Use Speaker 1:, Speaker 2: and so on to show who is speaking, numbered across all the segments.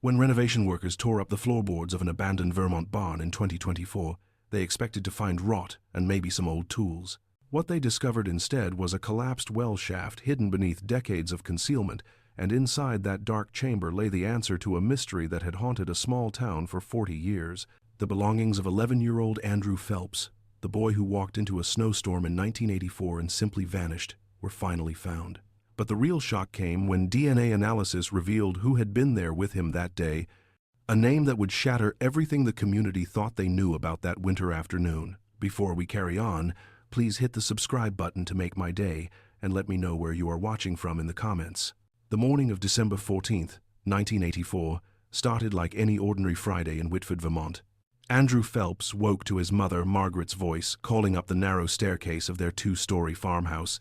Speaker 1: When renovation workers tore up the floorboards of an abandoned Vermont barn in 2024, they expected to find rot and maybe some old tools. What they discovered instead was a collapsed well shaft hidden beneath decades of concealment, and inside that dark chamber lay the answer to a mystery that had haunted a small town for 40 years. The belongings of 11-year-old Andrew Phelps, the boy who walked into a snowstorm in 1984 and simply vanished, were finally found. But the real shock came when DNA analysis revealed who had been there with him that day, a name that would shatter everything the community thought they knew about that winter afternoon. Before we carry on, please hit the subscribe button to make my day and let me know where you are watching from in the comments. The morning of December 14th, 1984, started like any ordinary Friday in Whitford, Vermont. Andrew Phelps woke to his mother, Margaret's voice, calling up the narrow staircase of their two-story farmhouse,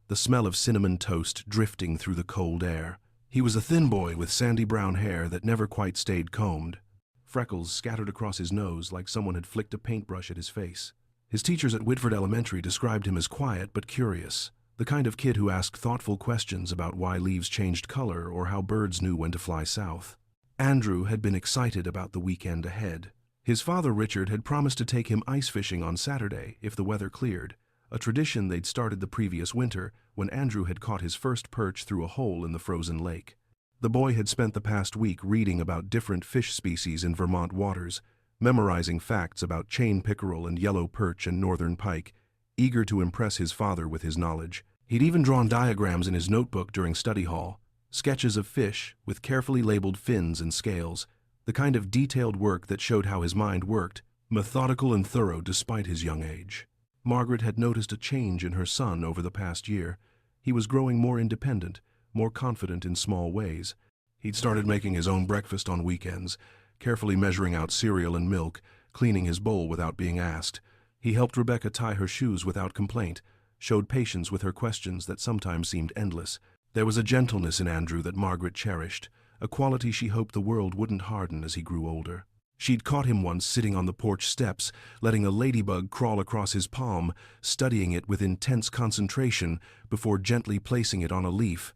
Speaker 1: the smell of cinnamon toast drifting through the cold air. He was a thin boy with sandy brown hair that never quite stayed combed. Freckles scattered across his nose like someone had flicked a paintbrush at his face. His teachers at Whitford Elementary described him as quiet but curious, the kind of kid who asked thoughtful questions about why leaves changed color or how birds knew when to fly south. Andrew had been excited about the weekend ahead. His father, Richard, had promised to take him ice fishing on Saturday if the weather cleared, a tradition they'd started the previous winter when Andrew had caught his first perch through a hole in the frozen lake. The boy had spent the past week reading about different fish species in Vermont waters, memorizing facts about chain pickerel and yellow perch and northern pike, eager to impress his father with his knowledge. He'd even drawn diagrams in his notebook during study hall, sketches of fish with carefully labeled fins and scales, the kind of detailed work that showed how his mind worked, methodical and thorough despite his young age. Margaret had noticed a change in her son over the past year. He was growing more independent, more confident in small ways. He'd started making his own breakfast on weekends, carefully measuring out cereal and milk, cleaning his bowl without being asked. He helped Rebecca tie her shoes without complaint, showed patience with her questions that sometimes seemed endless. There was a gentleness in Andrew that Margaret cherished, a quality she hoped the world wouldn't harden as he grew older. She'd caught him once sitting on the porch steps, letting a ladybug crawl across his palm, studying it with intense concentration before gently placing it on a leaf.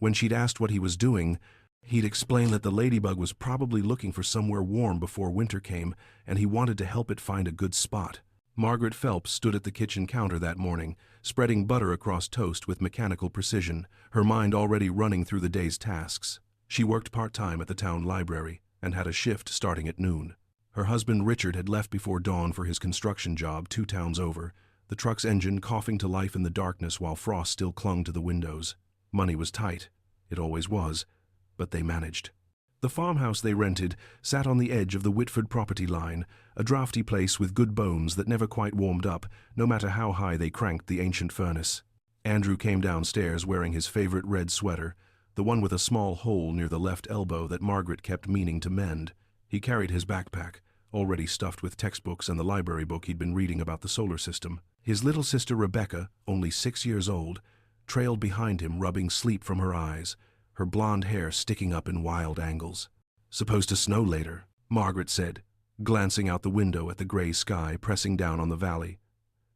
Speaker 1: When she'd asked what he was doing, he'd explain that the ladybug was probably looking for somewhere warm before winter came, and he wanted to help it find a good spot. Margaret Phelps stood at the kitchen counter that morning, spreading butter across toast with mechanical precision, her mind already running through the day's tasks. She worked part-time at the town library and had a shift starting at noon. Her husband Richard had left before dawn for his construction job 2 towns over, the truck's engine coughing to life in the darkness while frost still clung to the windows. Money was tight. It always was. But they managed. The farmhouse they rented sat on the edge of the Whitford property line, a drafty place with good bones that never quite warmed up, no matter how high they cranked the ancient furnace. Andrew came downstairs wearing his favorite red sweater, the one with a small hole near the left elbow that Margaret kept meaning to mend. He carried his backpack, already stuffed with textbooks and the library book he'd been reading about the solar system. His little sister Rebecca, only 6 years old, trailed behind him, rubbing sleep from her eyes, her blonde hair sticking up in wild angles. "Supposed to snow later," Margaret said, glancing out the window at the gray sky pressing down on the valley.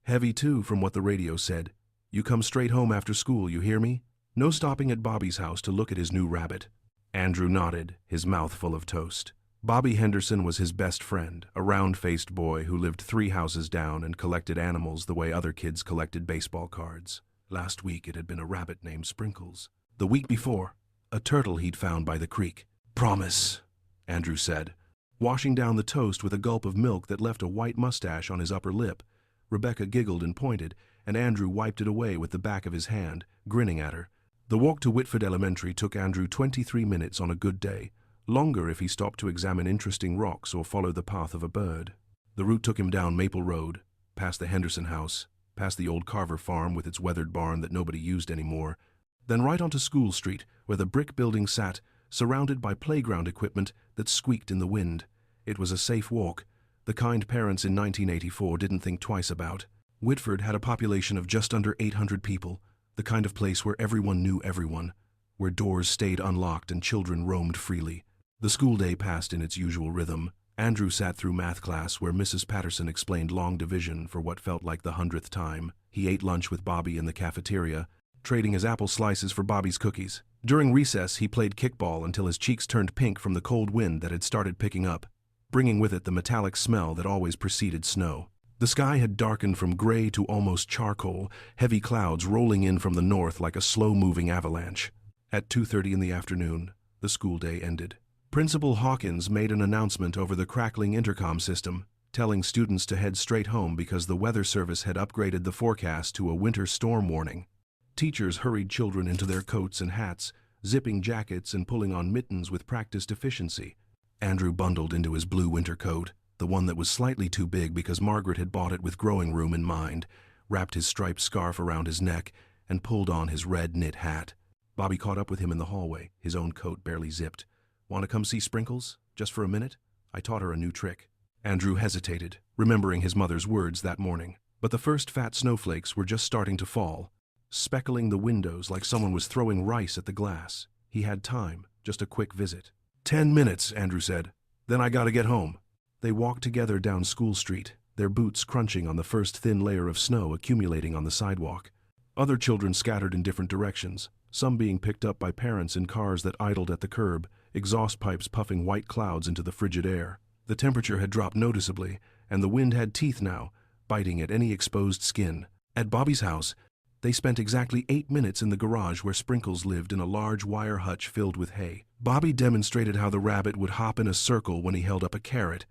Speaker 1: "Heavy too, from what the radio said. You come straight home after school, you hear me? No stopping at Bobby's house to look at his new rabbit." Andrew nodded, his mouth full of toast. Bobby Henderson was his best friend, a round-faced boy who lived 3 houses down and collected animals the way other kids collected baseball cards. Last week it had been a rabbit named Sprinkles. The week before, a turtle he'd found by the creek. "Promise," Andrew said, washing down the toast with a gulp of milk that left a white mustache on his upper lip. Rebecca giggled and pointed, and Andrew wiped it away with the back of his hand, grinning at her. The walk to Whitford Elementary took Andrew 23 minutes on a good day, longer if he stopped to examine interesting rocks or follow the path of a bird. The route took him down Maple Road, past the Henderson house, past the old Carver farm with its weathered barn that nobody used anymore, then right onto School Street, where the brick building sat, surrounded by playground equipment that squeaked in the wind. It was a safe walk, the kind parents in 1984 didn't think twice about. Whitford had a population of just under 800 people, the kind of place where everyone knew everyone, where doors stayed unlocked and children roamed freely. The school day passed in its usual rhythm. Andrew sat through math class where Mrs. Patterson explained long division for what felt like the 100th time. He ate lunch with Bobby in the cafeteria, trading his apple slices for Bobby's cookies. During recess, he played kickball until his cheeks turned pink from the cold wind that had started picking up, bringing with it the metallic smell that always preceded snow. The sky had darkened from gray to almost charcoal, heavy clouds rolling in from the north like a slow-moving avalanche. At 2:30 in the afternoon, the school day ended. Principal Hawkins made an announcement over the crackling intercom system, telling students to head straight home because the weather service had upgraded the forecast to a winter storm warning. Teachers hurried children into their coats and hats, zipping jackets and pulling on mittens with practiced efficiency. Andrew bundled into his blue winter coat, the one that was slightly too big because Margaret had bought it with growing room in mind, wrapped his striped scarf around his neck, and pulled on his red knit hat. Bobby caught up with him in the hallway, his own coat barely zipped. "Want to come see Sprinkles? Just for a minute? I taught her a new trick." Andrew hesitated, remembering his mother's words that morning. But the first fat snowflakes were just starting to fall, speckling the windows like someone was throwing rice at the glass. He had time, just a quick visit. 10 minutes, Andrew said. "Then I gotta get home." They walked together down School Street, their boots crunching on the first thin layer of snow accumulating on the sidewalk. Other children scattered in different directions, some being picked up by parents in cars that idled at the curb, exhaust pipes puffing white clouds into the frigid air. The temperature had dropped noticeably, and the wind had teeth now, biting at any exposed skin. At Bobby's house, they spent exactly 8 minutes in the garage where Sprinkles lived in a large wire hutch filled with hay. Bobby demonstrated how the rabbit would hop in a circle when he held up a carrot,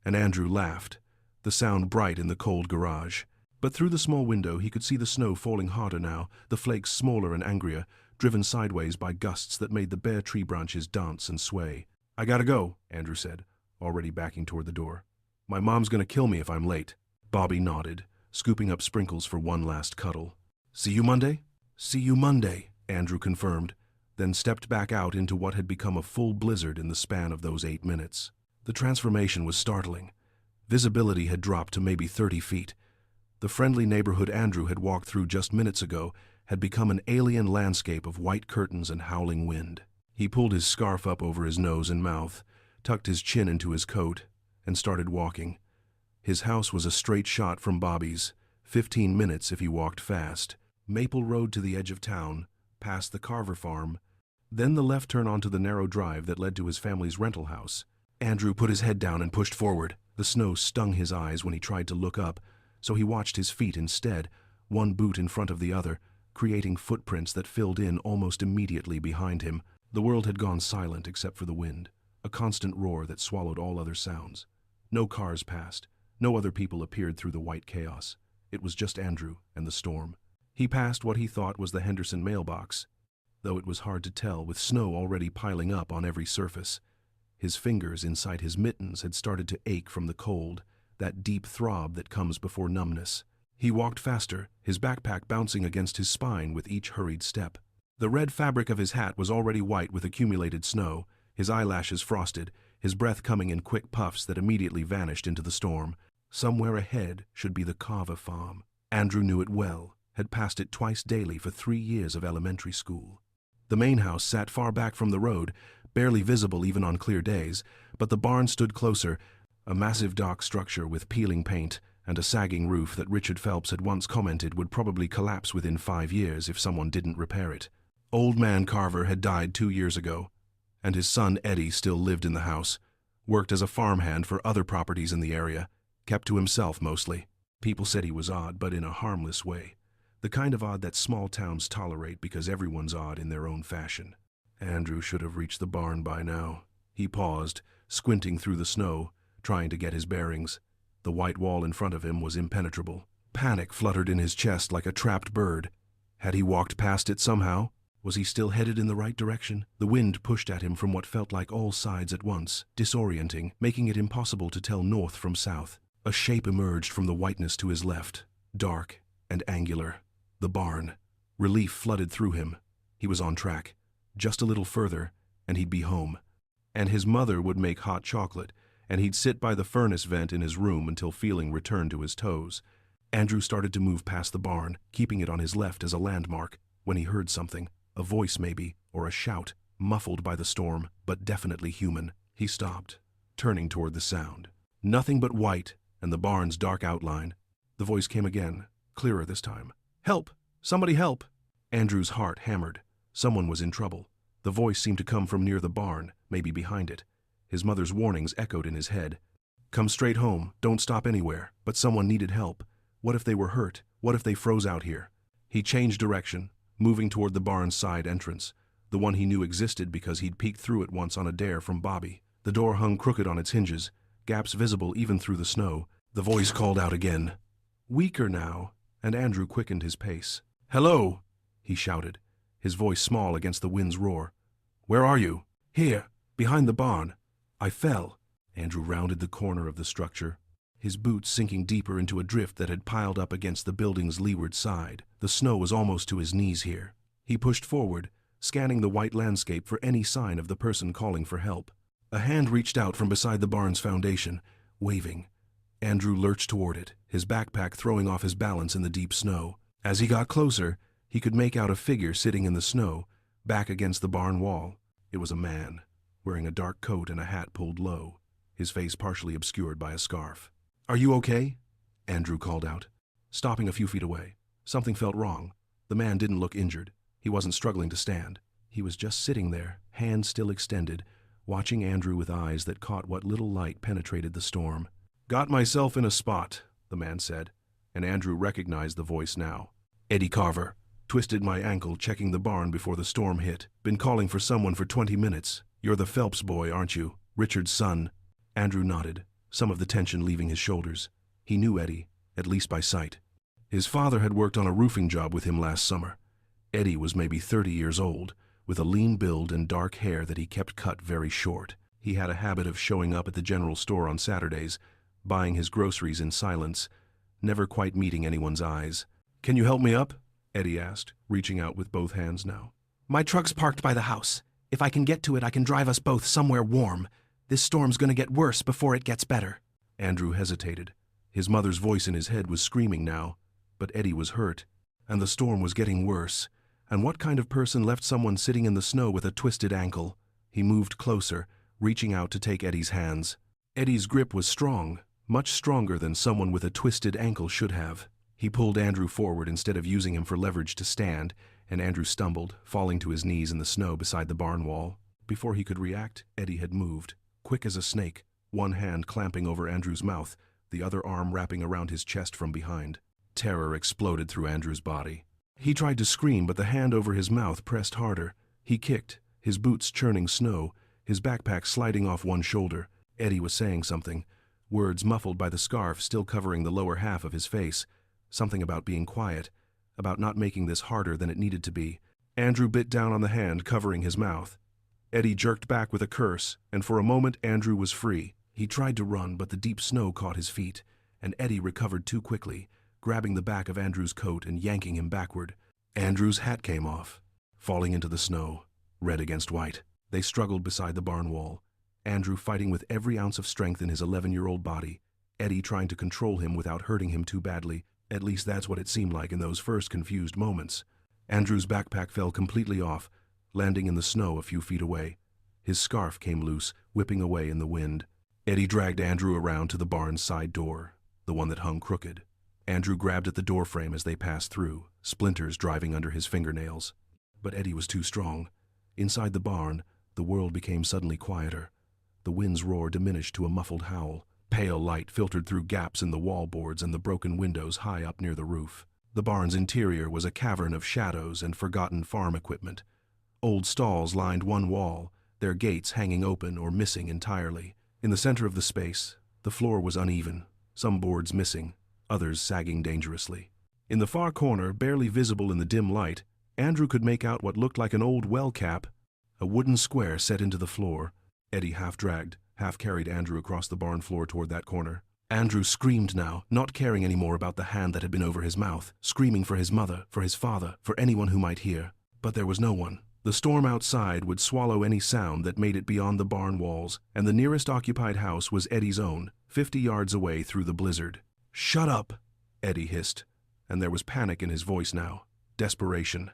Speaker 1: and Andrew laughed, the sound bright in the cold garage. But through the small window he could see the snow falling harder now, the flakes smaller and angrier, driven sideways by gusts that made the bare tree branches dance and sway. "I gotta go," Andrew said, already backing toward the door. "My mom's gonna kill me if I'm late." Bobby nodded, scooping up Sprinkles for one last cuddle. "See you Monday?" "See you Monday," Andrew confirmed, then stepped back out into what had become a full blizzard in the span of those 8 minutes. The transformation was startling. Visibility had dropped to maybe 30 feet. The friendly neighborhood Andrew had walked through just minutes ago had become an alien landscape of white curtains and howling wind. He pulled his scarf up over his nose and mouth, tucked his chin into his coat, and started walking. His house was a straight shot from Bobby's, 15 minutes if he walked fast. Maple Road to the edge of town, past the Carver farm, then the left turn onto the narrow drive that led to his family's rental house. Andrew put his head down and pushed forward. The snow stung his eyes when he tried to look up, so he watched his feet instead, one boot in front of the other, creating footprints that filled in almost immediately behind him. The world had gone silent except for the wind, a constant roar that swallowed all other sounds. No cars passed, no other people appeared through the white chaos. It was just Andrew and the storm. He passed what he thought was the Henderson mailbox, though it was hard to tell with snow already piling up on every surface. His fingers inside his mittens had started to ache from the cold, that deep throb that comes before numbness. He walked faster, his backpack bouncing against his spine with each hurried step. The red fabric of his hat was already white with accumulated snow, his eyelashes frosted, his breath coming in quick puffs that immediately vanished into the storm. Somewhere ahead should be the Carver farm. Andrew knew it well, had passed it twice daily for 3 years of elementary school. The main house sat far back from the road, barely visible even on clear days, but the barn stood closer, a massive dock structure with peeling paint and a sagging roof that Richard Phelps had once commented would probably collapse within 5 years if someone didn't repair it. Old man Carver had died 2 years ago, and his son Eddie still lived in the house, worked as a farmhand for other properties in the area, kept to himself mostly. People said he was odd, but in a harmless way. The kind of odd that small towns tolerate because everyone's odd in their own fashion. Andrew should have reached the barn by now. He paused, squinting through the snow, trying to get his bearings. The white wall in front of him was impenetrable. Panic fluttered in his chest like a trapped bird. Had he walked past it somehow? Was he still headed in the right direction? The wind pushed at him from what felt like all sides at once, disorienting, making it impossible to tell north from south. A shape emerged from the whiteness to his left, dark and angular. The barn. Relief flooded through him. He was on track. Just a little further, and he'd be home. And his mother would make hot chocolate, and he'd sit by the furnace vent in his room until feeling returned to his toes. Andrew started to move past the barn, keeping it on his left as a landmark, when he heard something, a voice maybe, or a shout, muffled by the storm, but definitely human. He stopped, turning toward the sound. Nothing but white and the barn's dark outline. The voice came again, clearer this time. "Help! Somebody help!" Andrew's heart hammered. Someone was in trouble. The voice seemed to come from near the barn, maybe behind it. His mother's warnings echoed in his head. Come straight home, don't stop anywhere, but someone needed help. What if they were hurt? What if they froze out here? He changed direction, moving toward the barn's side entrance, the one he knew existed because he'd peeked through it once on a dare from Bobby. The door hung crooked on its hinges, gaps visible even through the snow. The voice called out again. Weaker now, and Andrew quickened his pace. Hello, he shouted, his voice small against the wind's roar. Where are you? Here, behind the barn. I fell. Andrew rounded the corner of the structure, his boots sinking deeper into a drift that had piled up against the building's leeward side. The snow was almost to his knees here. He pushed forward, scanning the white landscape for any sign of the person calling for help. A hand reached out from beside the barn's foundation, waving. Andrew lurched toward it, his backpack throwing off his balance in the deep snow. As he got closer, he could make out a figure sitting in the snow, back against the barn wall. It was a man, wearing a dark coat and a hat pulled low, his face partially obscured by a scarf. Are you okay? Andrew called out, stopping a few feet away. Something felt wrong. The man didn't look injured. He wasn't struggling to stand. He was just sitting there, hands still extended, watching Andrew with eyes that caught what little light penetrated the storm. Got myself in a spot, the man said, and Andrew recognized the voice now. Eddie Carver. Twisted my ankle checking the barn before the storm hit. Been calling for someone for 20 minutes. You're the Phelps boy, aren't you? Richard's son. Andrew nodded, some of the tension leaving his shoulders. He knew Eddie, at least by sight. His father had worked on a roofing job with him last summer. Eddie was maybe 30 years old, with a lean build and dark hair that he kept cut very short. He had a habit of showing up at the general store on Saturdays, buying his groceries in silence, never quite meeting anyone's eyes. Can you help me up? Eddie asked, reaching out with both hands now. My truck's parked by the house. If I can get to it, I can drive us both somewhere warm. This storm's gonna get worse before it gets better. Andrew hesitated. His mother's voice in his head was screaming now, but Eddie was hurt, and the storm was getting worse. And what kind of person left someone sitting in the snow with a twisted ankle? He moved closer, reaching out to take Eddie's hands. Eddie's grip was strong, much stronger than someone with a twisted ankle should have. He pulled Andrew forward instead of using him for leverage to stand, and Andrew stumbled, falling to his knees in the snow beside the barn wall. Before he could react, Eddie had moved, quick as a snake, one hand clamping over Andrew's mouth, the other arm wrapping around his chest from behind. Terror exploded through Andrew's body. He tried to scream, but the hand over his mouth pressed harder. He kicked, his boots churning snow, his backpack sliding off one shoulder. Eddie was saying something, words muffled by the scarf still covering the lower half of his face. Something about being quiet, about not making this harder than it needed to be. Andrew bit down on the hand covering his mouth. Eddie jerked back with a curse, and for a moment Andrew was free. He tried to run, but the deep snow caught his feet, and Eddie recovered too quickly, grabbing the back of Andrew's coat and yanking him backward. Andrew's hat came off, falling into the snow, red against white. They struggled beside the barn wall, Andrew fighting with every ounce of strength in his 11-year-old body, Eddie trying to control him without hurting him too badly. At least that's what it seemed like in those first confused moments. Andrew's backpack fell completely off, landing in the snow a few feet away. His scarf came loose, whipping away in the wind. Eddie dragged Andrew around to the barn's side door, the one that hung crooked. Andrew grabbed at the doorframe as they passed through, splinters driving under his fingernails. But Eddie was too strong. Inside the barn, the world became suddenly quieter. The wind's roar diminished to a muffled howl. Pale light filtered through gaps in the wall boards and the broken windows high up near the roof. The barn's interior was a cavern of shadows and forgotten farm equipment. Old stalls lined one wall, their gates hanging open or missing entirely. In the center of the space, the floor was uneven, some boards missing, others sagging dangerously. In the far corner, barely visible in the dim light, Andrew could make out what looked like an old well cap, a wooden square set into the floor. Eddie half-dragged, half-carried Andrew across the barn floor toward that corner. Andrew screamed now, not caring anymore about the hand that had been over his mouth, screaming for his mother, for his father, for anyone who might hear. But there was no one. The storm outside would swallow any sound that made it beyond the barn walls, and the nearest occupied house was Eddie's own, 50 yards away through the blizzard. "Shut up," Eddie hissed, and there was panic in his voice now, desperation.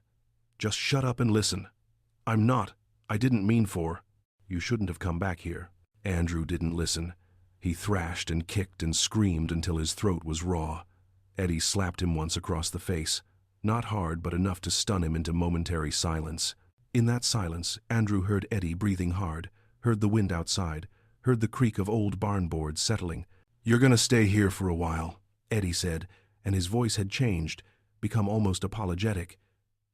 Speaker 1: "Just shut up and listen. I didn't mean for. You shouldn't have come back here." Andrew didn't listen. He thrashed and kicked and screamed until his throat was raw. Eddie slapped him once across the face, not hard but enough to stun him into momentary silence. In that silence, Andrew heard Eddie breathing hard, heard the wind outside, heard the creak of old barn boards settling. "You're gonna stay here for a while," Eddie said, and his voice had changed, become almost apologetic.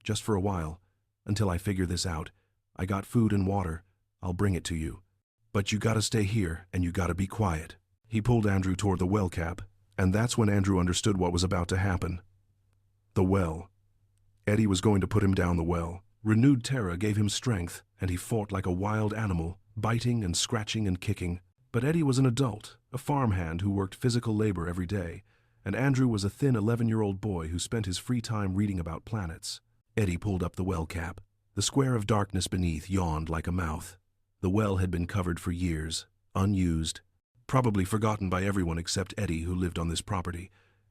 Speaker 1: "Just for a while, until I figure this out. I got food and water. I'll bring it to you. But you gotta stay here, and you gotta be quiet." He pulled Andrew toward the well cap, and that's when Andrew understood what was about to happen. The well. Eddie was going to put him down the well. Renewed terror gave him strength, and he fought like a wild animal, biting and scratching and kicking. But Eddie was an adult, a farmhand who worked physical labor every day, and Andrew was a thin 11-year-old boy who spent his free time reading about planets. Eddie pulled up the well cap. The square of darkness beneath yawned like a mouth. The well had been covered for years, unused, probably forgotten by everyone except Eddie, who lived on this property.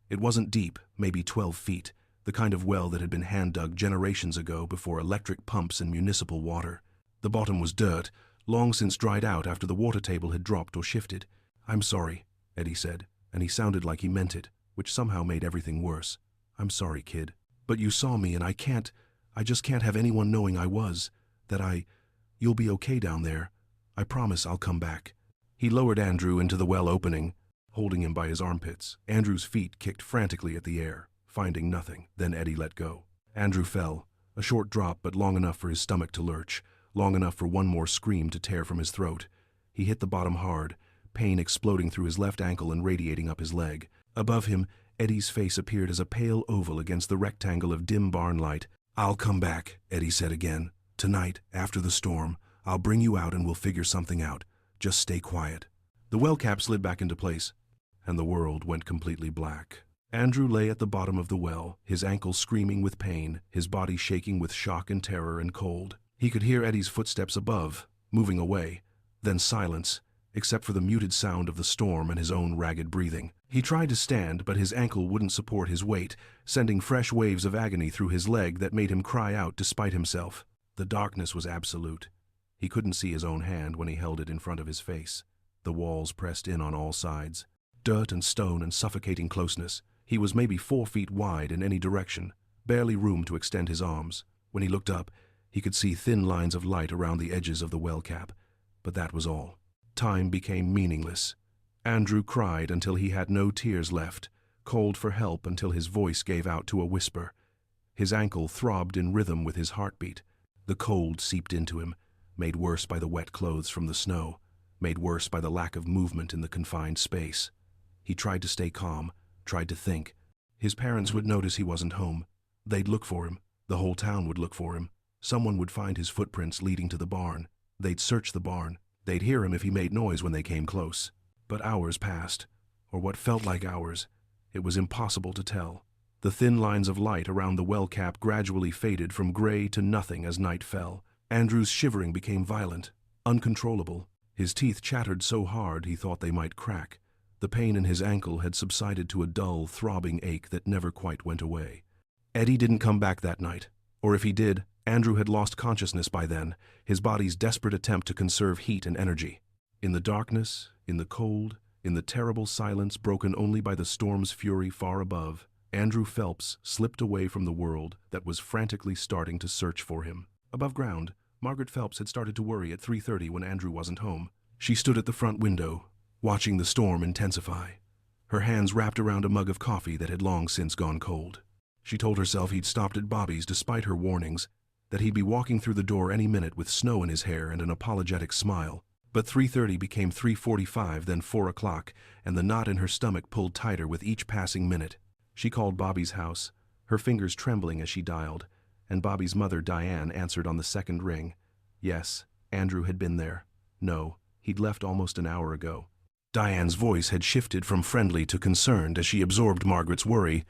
Speaker 1: It wasn't deep, maybe 12 feet, the kind of well that had been hand-dug generations ago before electric pumps and municipal water. The bottom was dirt, long since dried out after the water table had dropped or shifted. "I'm sorry," Eddie said, and he sounded like he meant it, which somehow made everything worse. "I'm sorry, kid. But you saw me, and I just can't have anyone knowing you'll be okay down there. I promise I'll come back." He lowered Andrew into the well opening, holding him by his armpits. Andrew's feet kicked frantically at the air, finding nothing. Then Eddie let go. Andrew fell, a short drop but long enough for his stomach to lurch, long enough for one more scream to tear from his throat. He hit the bottom hard, pain exploding through his left ankle and radiating up his leg. Above him, Eddie's face appeared as a pale oval against the rectangle of dim barn light. "I'll come back," Eddie said again. "Tonight, after the storm, I'll bring you out and we'll figure something out. Just stay quiet." The well cap slid back into place, and the world went completely black. Andrew lay at the bottom of the well, his ankles screaming with pain, his body shaking with shock and terror and cold. He could hear Eddie's footsteps above, moving away, then silence, except for the muted sound of the storm and his own ragged breathing. He tried to stand, but his ankle wouldn't support his weight, sending fresh waves of agony through his leg that made him cry out despite himself. The darkness was absolute. He couldn't see his own hand when he held it in front of his face. The walls pressed in on all sides. Dirt and stone and suffocating closeness. He was maybe 4 feet wide in any direction, barely room to extend his arms. When he looked up, he could see thin lines of light around the edges of the well cap, but that was all. Time became meaningless. Andrew cried until he had no tears left, called for help until his voice gave out to a whisper. His ankle throbbed in rhythm with his heartbeat. The cold seeped into him, made worse by the wet clothes from the snow, made worse by the lack of movement in the confined space. He tried to stay calm, tried to think. His parents would notice he wasn't home. They'd look for him. The whole town would look for him. Someone would find his footprints leading to the barn. They'd search the barn. They'd hear him if he made noise when they came close. But hours passed, or what felt like hours. It was impossible to tell. The thin lines of light around the well cap gradually faded from gray to nothing as night fell. Andrew's shivering became violent, uncontrollable. His teeth chattered so hard he thought they might crack. The pain in his ankle had subsided to a dull, throbbing ache that never quite went away. Eddie didn't come back that night. Or if he did, Andrew had lost consciousness by then, his body's desperate attempt to conserve heat and energy. In the darkness, in the cold, in the terrible silence broken only by the storm's fury far above, Andrew Phelps slipped away from the world that was frantically starting to search for him. Above ground, Margaret Phelps had started to worry at 3:30 when Andrew wasn't home. She stood at the front window, watching the storm intensify, her hands wrapped around a mug of coffee that had long since gone cold. She told herself he'd stopped at Bobby's despite her warnings, that he'd be walking through the door any minute with snow in his hair and an apologetic smile. But 3:30 became 3:45, then 4 o'clock, and the knot in her stomach pulled tighter with each passing minute. She called Bobby's house, her fingers trembling as she dialed, and Bobby's mother, Diane, answered on the second ring. Yes, Andrew had been there. No, he'd left almost an hour ago. Diane's voice had shifted from friendly to concerned as she absorbed Margaret's worry,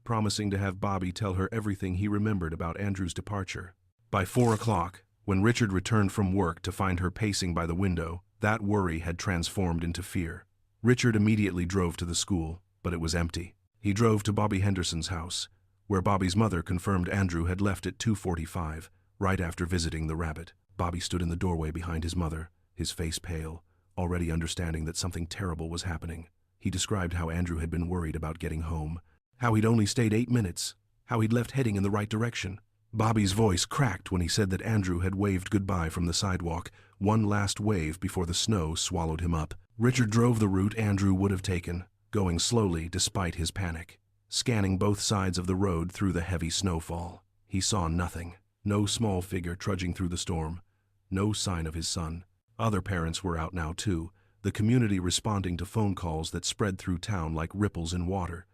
Speaker 1: promising to have Bobby tell her everything he remembered about Andrew's departure. By 4 o'clock, when Richard returned from work to find her pacing by the window, that worry had transformed into fear. Richard immediately drove to the school, but it was empty. He drove to Bobby Henderson's house, where Bobby's mother confirmed Andrew had left at 2:45, right after visiting the rabbit. Bobby stood in the doorway behind his mother, his face pale, already understanding that something terrible was happening. He described how Andrew had been worried about getting home, how he'd only stayed 8 minutes, how he'd left heading in the right direction. Bobby's voice cracked when he said that Andrew had waved goodbye from the sidewalk, one last wave before the snow swallowed him up. Richard drove the route Andrew would have taken, going slowly despite his panic, scanning both sides of the road through the heavy snowfall. He saw nothing. No small figure trudging through the storm. No sign of his son. Other parents were out now too, the community responding to phone calls that spread through town like ripples in water.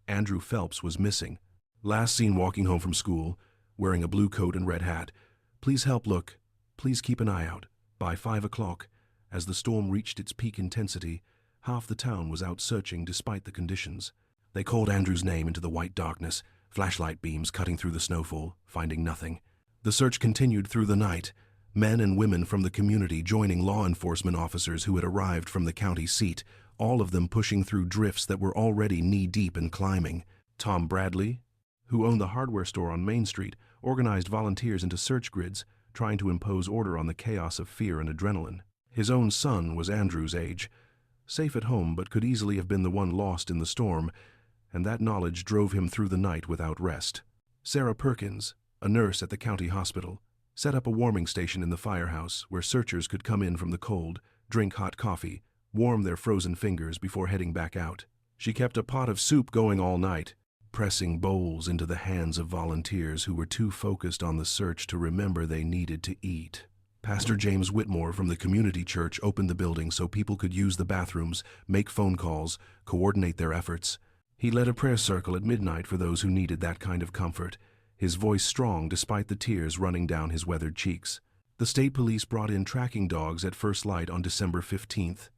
Speaker 1: Andrew Phelps was missing. Last seen walking home from school, wearing a blue coat and red hat. Please help look. Please keep an eye out. By 5 o'clock, as the storm reached its peak intensity, half the town was out searching despite the conditions. They called Andrew's name into the white darkness, flashlight beams cutting through the snowfall, finding nothing. The search continued through the night, men and women from the community joining law enforcement officers who had arrived from the county seat, all of them pushing through drifts that were already knee-deep in climbing. Tom Bradley, who owned the hardware store on Main Street, organized volunteers into search grids, trying to impose order on the chaos of fear and adrenaline. His own son was Andrew's age, safe at home but could easily have been the one lost in the storm, and that knowledge drove him through the night without rest. Sarah Perkins, a nurse at the county hospital, set up a warming station in the firehouse where searchers could come in from the cold, drink hot coffee, warm their frozen fingers before heading back out. She kept a pot of soup going all night, pressing bowls into the hands of volunteers who were too focused on the search to remember they needed to eat. Pastor James Whitmore from the community church opened the building so people could use the bathrooms, make phone calls, coordinate their efforts. He led a prayer circle at midnight for those who needed that kind of comfort, his voice strong despite the tears running down his weathered cheeks. The state police brought in tracking dogs at first light on December 15th.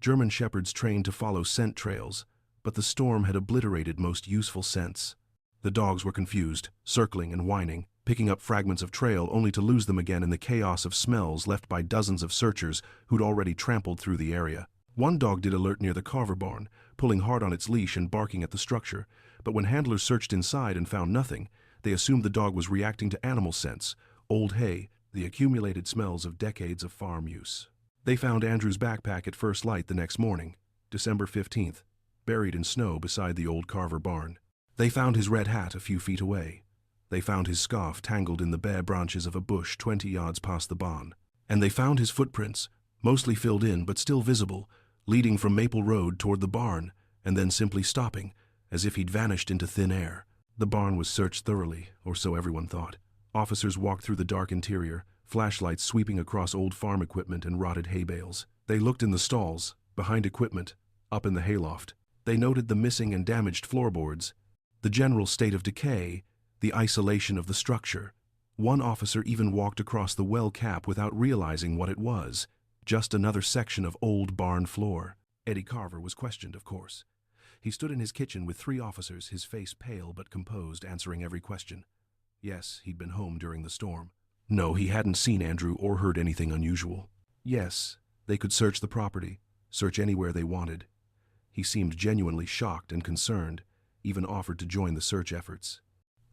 Speaker 1: German shepherds trained to follow scent trails, but the storm had obliterated most useful scents. The dogs were confused, circling and whining, picking up fragments of trail only to lose them again in the chaos of smells left by dozens of searchers who'd already trampled through the area. One dog did alert near the Carver barn, pulling hard on its leash and barking at the structure, but when handlers searched inside and found nothing, they assumed the dog was reacting to animal scents, old hay, the accumulated smells of decades of farm use. They found Andrew's backpack at first light the next morning, December 15th, buried in snow beside the old Carver barn. They found his red hat a few feet away. They found his scarf tangled in the bare branches of a bush 20 yards past the barn. And they found his footprints, mostly filled in but still visible, leading from Maple Road toward the barn, and then simply stopping, as if he'd vanished into thin air. The barn was searched thoroughly, or so everyone thought. Officers walked through the dark interior, flashlights sweeping across old farm equipment and rotted hay bales. They looked in the stalls, behind equipment, up in the hayloft. They noted the missing and damaged floorboards, the general state of decay, the isolation of the structure. One officer even walked across the well cap without realizing what it was, just another section of old barn floor. Eddie Carver was questioned, of course. He stood in his kitchen with 3 officers, his face pale but composed, answering every question. Yes, he'd been home during the storm. No, he hadn't seen Andrew or heard anything unusual. Yes, they could search the property, search anywhere they wanted. He seemed genuinely shocked and concerned, even offered to join the search efforts.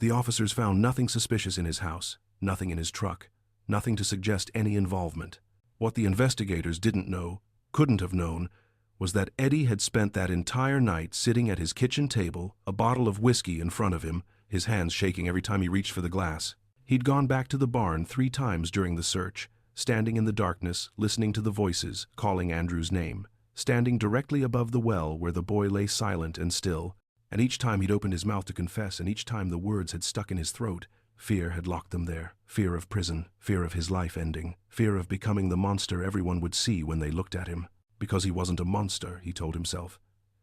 Speaker 1: The officers found nothing suspicious in his house, nothing in his truck, nothing to suggest any involvement. What the investigators didn't know, couldn't have known, was that Eddie had spent that entire night sitting at his kitchen table, a bottle of whiskey in front of him, his hands shaking every time he reached for the glass. He'd gone back to the barn 3 times during the search, standing in the darkness, listening to the voices, calling Andrew's name, standing directly above the well where the boy lay silent and still, and each time he'd opened his mouth to confess and each time the words had stuck in his throat, fear had locked them there. Fear of prison, fear of his life ending, fear of becoming the monster everyone would see when they looked at him. Because he wasn't a monster, he told himself.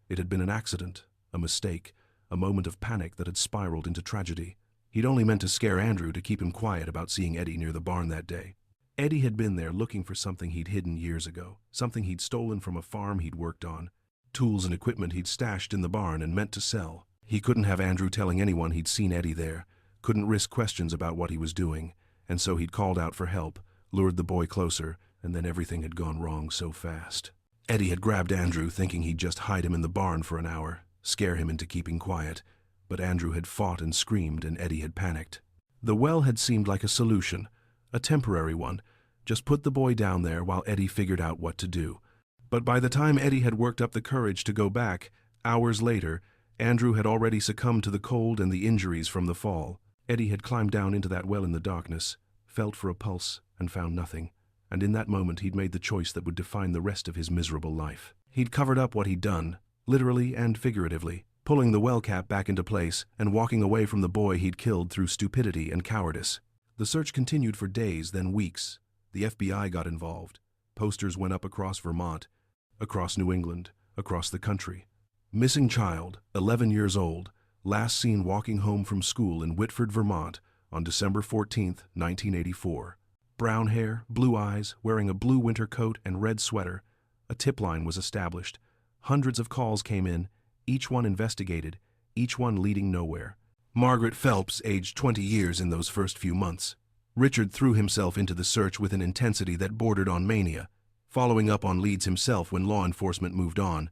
Speaker 1: It had been an accident, a mistake, a moment of panic that had spiraled into tragedy. He'd only meant to scare Andrew to keep him quiet about seeing Eddie near the barn that day. Eddie had been there looking for something he'd hidden years ago, something he'd stolen from a farm he'd worked on, tools and equipment he'd stashed in the barn and meant to sell. He couldn't have Andrew telling anyone he'd seen Eddie there, couldn't risk questions about what he was doing, and so he'd called out for help, lured the boy closer, and then everything had gone wrong so fast. Eddie had grabbed Andrew thinking he'd just hide him in the barn for an hour, scare him into keeping quiet, but Andrew had fought and screamed and Eddie had panicked. The well had seemed like a solution, a temporary one, just put the boy down there while Eddie figured out what to do. But by the time Eddie had worked up the courage to go back, hours later, Andrew had already succumbed to the cold and the injuries from the fall. Eddie had climbed down into that well in the darkness, felt for a pulse, and found nothing. And in that moment he'd made the choice that would define the rest of his miserable life. He'd covered up what he'd done, literally and figuratively, pulling the well cap back into place and walking away from the boy he'd killed through stupidity and cowardice. The search continued for days, then weeks. The FBI got involved. Posters went up across Vermont, across New England, across the country. Missing child, 11 years old, last seen walking home from school in Whitford, Vermont on December 14, 1984. Brown hair, blue eyes, wearing a blue winter coat and red sweater. A tip line was established. Hundreds of calls came in, each one investigated, each one leading nowhere. Margaret Phelps aged 20 years in those first few months. Richard threw himself into the search with an intensity that bordered on mania, following up on leads himself when law enforcement moved on,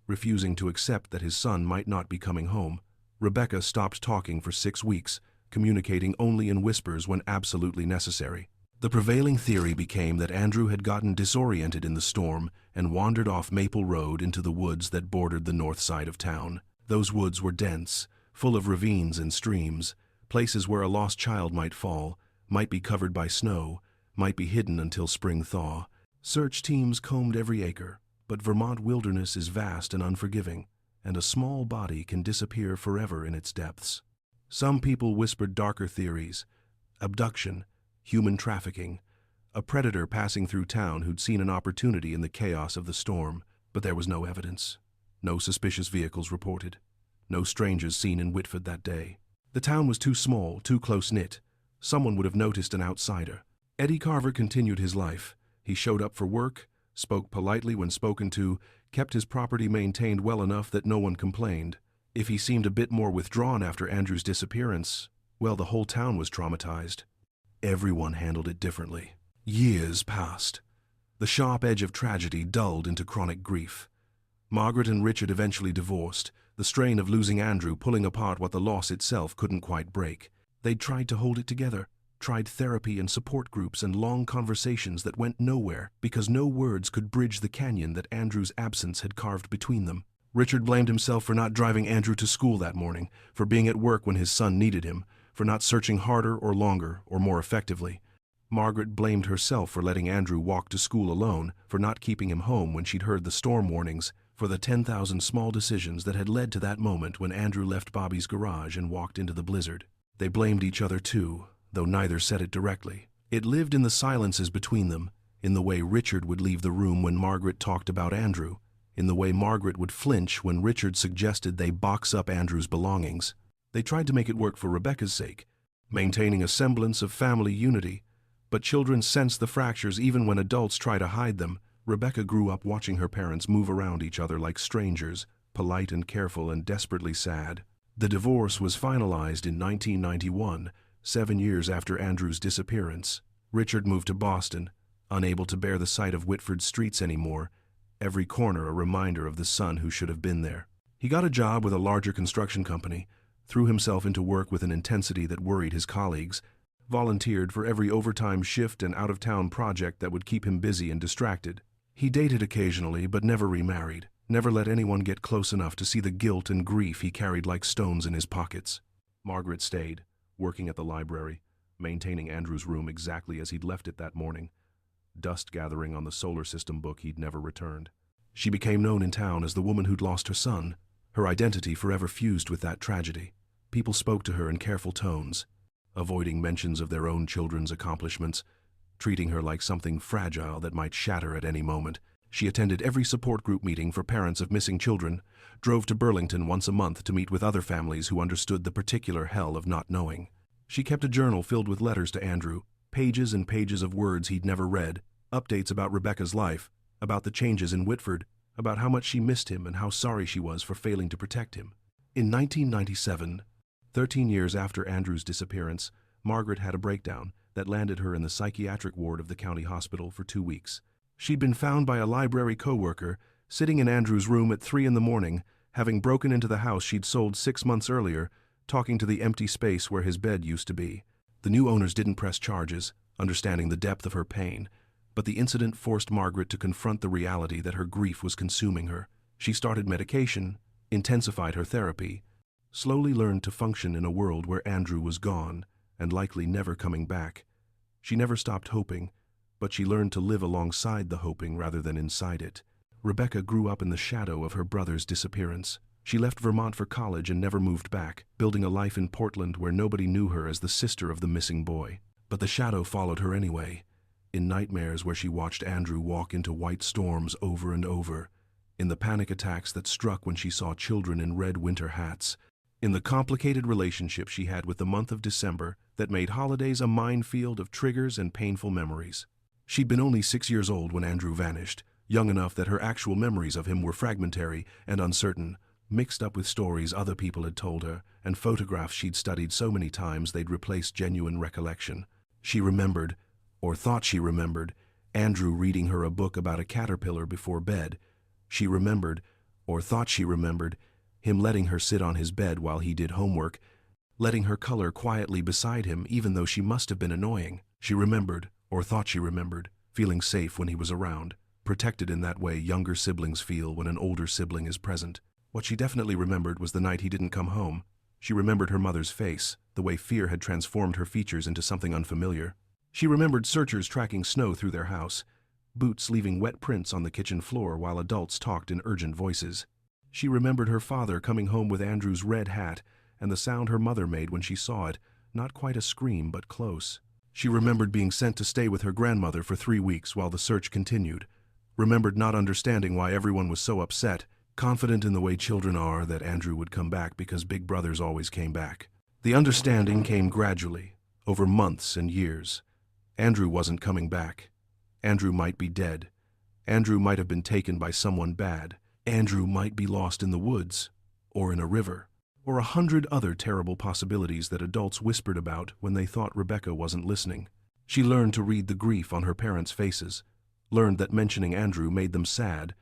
Speaker 1: refusing to accept that his son might not be coming home. Rebecca stopped talking for 6 weeks, communicating only in whispers when absolutely necessary. The prevailing theory became that Andrew had gotten disoriented in the storm and wandered off Maple Road into the woods that bordered the north side of town. Those woods were dense, full of ravines and streams, places where a lost child might fall, might be covered by snow, might be hidden until spring thaw. Search teams combed every acre, but Vermont wilderness is vast and unforgiving, and a small body can disappear forever in its depths. Some people whispered darker theories: abduction, human trafficking, a predator passing through town who'd seen an opportunity in the chaos of the storm. But there was no evidence. No suspicious vehicles reported. No strangers seen in Whitford that day. The town was too small, too close-knit. Someone would have noticed an outsider. Eddie Carver continued his life. He showed up for work, spoke politely when spoken to, kept his property maintained well enough that no one complained. If he seemed a bit more withdrawn after Andrew's disappearance, well, the whole town was traumatized. Everyone handled it differently. Years passed. The sharp edge of tragedy dulled into chronic grief. Margaret and Richard eventually divorced, the strain of losing Andrew pulling apart what the loss itself couldn't quite break. They'd tried to hold it together, tried therapy and support groups and long conversations that went nowhere because no words could bridge the canyon that Andrew's absence had carved between them. Richard blamed himself for not driving Andrew to school that morning, for being at work when his son needed him, for not searching harder or longer or more effectively. Margaret blamed herself for letting Andrew walk to school alone, for not keeping him home when she'd heard the storm warnings, for the 10,000 small decisions that had led to that moment when Andrew left Bobby's garage and walked into the blizzard. They blamed each other too, though neither said it directly. It lived in the silences between them, in the way Richard would leave the room when Margaret talked about Andrew, in the way Margaret would flinch when Richard suggested they box up Andrew's belongings. They tried to make it work for Rebecca's sake, maintaining a semblance of family unity, but children sense the fractures even when adults try to hide them. Rebecca grew up watching her parents move around each other like strangers, polite and careful and desperately sad. The divorce was finalized in 1991, 7 years after Andrew's disappearance. Richard moved to Boston, unable to bear the sight of Whitford's streets anymore, every corner a reminder of the son who should have been there. He got a job with a larger construction company, threw himself into work with an intensity that worried his colleagues, volunteered for every overtime shift and out-of-town project that would keep him busy and distracted. He dated occasionally but never remarried, never let anyone get close enough to see the guilt and grief he carried like stones in his pockets. Margaret stayed, working at the library, maintaining Andrew's room exactly as he'd left it that morning, dust gathering on the solar system book he'd never returned. She became known in town as the woman who'd lost her son, her identity forever fused with that tragedy. People spoke to her in careful tones, avoiding mentions of their own children's accomplishments, treating her like something fragile that might shatter at any moment. She attended every support group meeting for parents of missing children, drove to Burlington once a month to meet with other families who understood the particular hell of not knowing. She kept a journal filled with letters to Andrew, pages and pages of words he'd never read, updates about Rebecca's life, about the changes in Whitford, about how much she missed him and how sorry she was for failing to protect him. In 1997, 13 years after Andrew's disappearance, Margaret had a breakdown that landed her in the psychiatric ward of the county hospital for 2 weeks. She'd been found by a library co-worker, sitting in Andrew's room at 3 a.m, having broken into the house she'd sold 6 months earlier, talking to the empty space where his bed used to be. The new owners didn't press charges, understanding the depth of her pain, but the incident forced Margaret to confront the reality that her grief was consuming her. She started medication, intensified her therapy, slowly learned to function in a world where Andrew was gone and likely never coming back. She never stopped hoping, but she learned to live alongside the hoping rather than inside it. Rebecca grew up in the shadow of her brother's disappearance. She left Vermont for college and never moved back, building a life in Portland where nobody knew her as the sister of the missing boy. But the shadow followed her anyway, in nightmares where she watched Andrew walk into white storms over and over, in the panic attacks that struck when she saw children in red winter hats, in the complicated relationship she had with the month of December that made holidays a minefield of triggers and painful memories. She'd been only 6 years old when Andrew vanished, young enough that her actual memories of him were fragmentary and uncertain, mixed up with stories other people had told her and photographs she'd studied so many times they'd replaced genuine recollection. She remembered, or thought she remembered, Andrew reading her a book about a caterpillar before bed. She remembered, or thought she remembered, him letting her sit on his bed while he did homework, letting her color quietly beside him even though she must have been annoying. She remembered, or thought she remembered, feeling safe when he was around, protected in that way younger siblings feel when an older sibling is present. What she definitely remembered was the night he didn't come home. She remembered her mother's face, the way fear had transformed her features into something unfamiliar. She remembered searchers tracking snow through their house, boots leaving wet prints on the kitchen floor while adults talked in urgent voices. She remembered her father coming home with Andrew's red hat and the sound her mother made when she saw it, not quite a scream but close. She remembered being sent to stay with her grandmother for 3 weeks while the search continued, remembered not understanding why everyone was so upset, confident in the way children are that Andrew would come back because big brothers always came back. The understanding came gradually, over months and years. Andrew wasn't coming back. Andrew might be dead. Andrew might have been taken by someone bad. Andrew might be lost in the woods, or in a river, or 100 other terrible possibilities that adults whispered about when they thought Rebecca wasn't listening. She learned to read the grief on her parents' faces, learned that mentioning Andrew made them sad,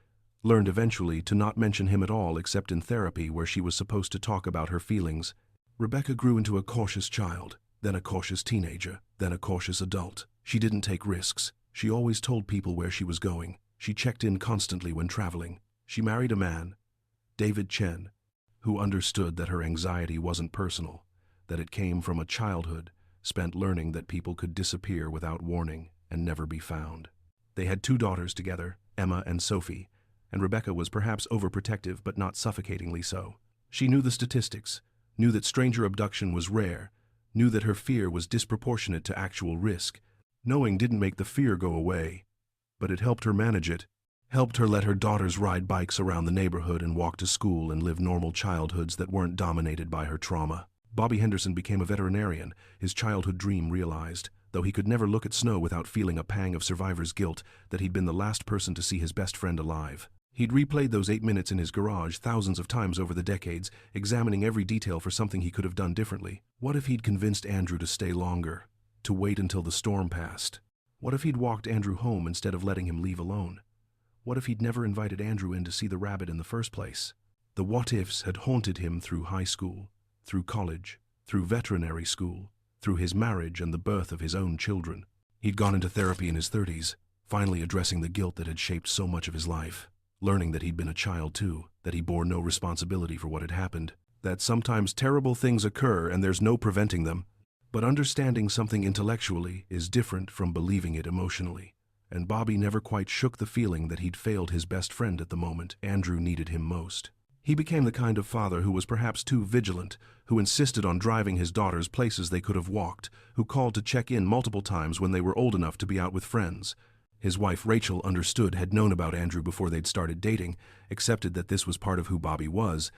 Speaker 1: learned eventually to not mention him at all except in therapy where she was supposed to talk about her feelings. Rebecca grew into a cautious child, then a cautious teenager, then a cautious adult. She didn't take risks. She always told people where she was going. She checked in constantly when traveling. She married a man, David Chen, who understood that her anxiety wasn't personal, that it came from a childhood spent learning that people could disappear without warning and never be found. They had 2 daughters together, Emma and Sophie, and Rebecca was perhaps overprotective but not suffocatingly so. She knew the statistics, knew that stranger abduction was rare, knew that her fear was disproportionate to actual risk. Knowing didn't make the fear go away, but it helped her manage it, helped her let her daughters ride bikes around the neighborhood and walk to school and live normal childhoods that weren't dominated by her trauma. Bobby Henderson became a veterinarian, his childhood dream realized, though he could never look at snow without feeling a pang of survivor's guilt that he'd been the last person to see his best friend alive. He'd replayed those 8 minutes in his garage thousands of times over the decades, examining every detail for something he could have done differently. What if he'd convinced Andrew to stay longer, to wait until the storm passed? What if he'd walked Andrew home instead of letting him leave alone? What if he'd never invited Andrew in to see the rabbit in the first place? The what-ifs had haunted him through high school, through college, through veterinary school, through his marriage and the birth of his own children. He'd gone into therapy in his 30s, finally addressing the guilt that had shaped so much of his life, learning that he'd been a child too, that he bore no responsibility for what had happened, that sometimes terrible things occur and there's no preventing them, but understanding something intellectually is different from believing it emotionally. And Bobby never quite shook the feeling that he'd failed his best friend at the moment Andrew needed him most. He became the kind of father who was perhaps too vigilant, who insisted on driving his daughters places they could have walked, who called to check in multiple times when they were old enough to be out with friends. His wife Rachel understood, had known about Andrew before they'd started dating, accepted that this was part of who Bobby was,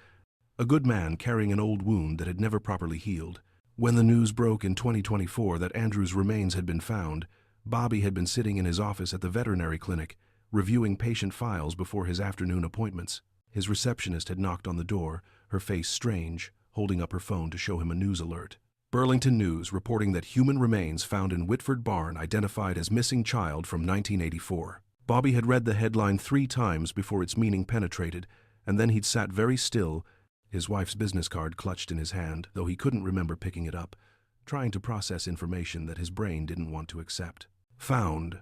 Speaker 1: a good man carrying an old wound that had never properly healed. When the news broke in 2024 that Andrew's remains had been found, Bobby had been sitting in his office at the veterinary clinic, reviewing patient files before his afternoon appointments. His receptionist had knocked on the door, her face strange, holding up her phone to show him a news alert. Burlington News reporting that human remains found in Whitford barn identified as missing child from 1984. Bobby had read the headline 3 times before its meaning penetrated, and then he'd sat very still, his wife's business card clutched in his hand, though he couldn't remember picking it up, trying to process information that his brain didn't want to accept. Found.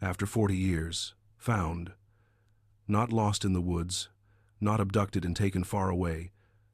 Speaker 1: After 40 years. Found. Not lost in the woods. Not abducted and taken far away.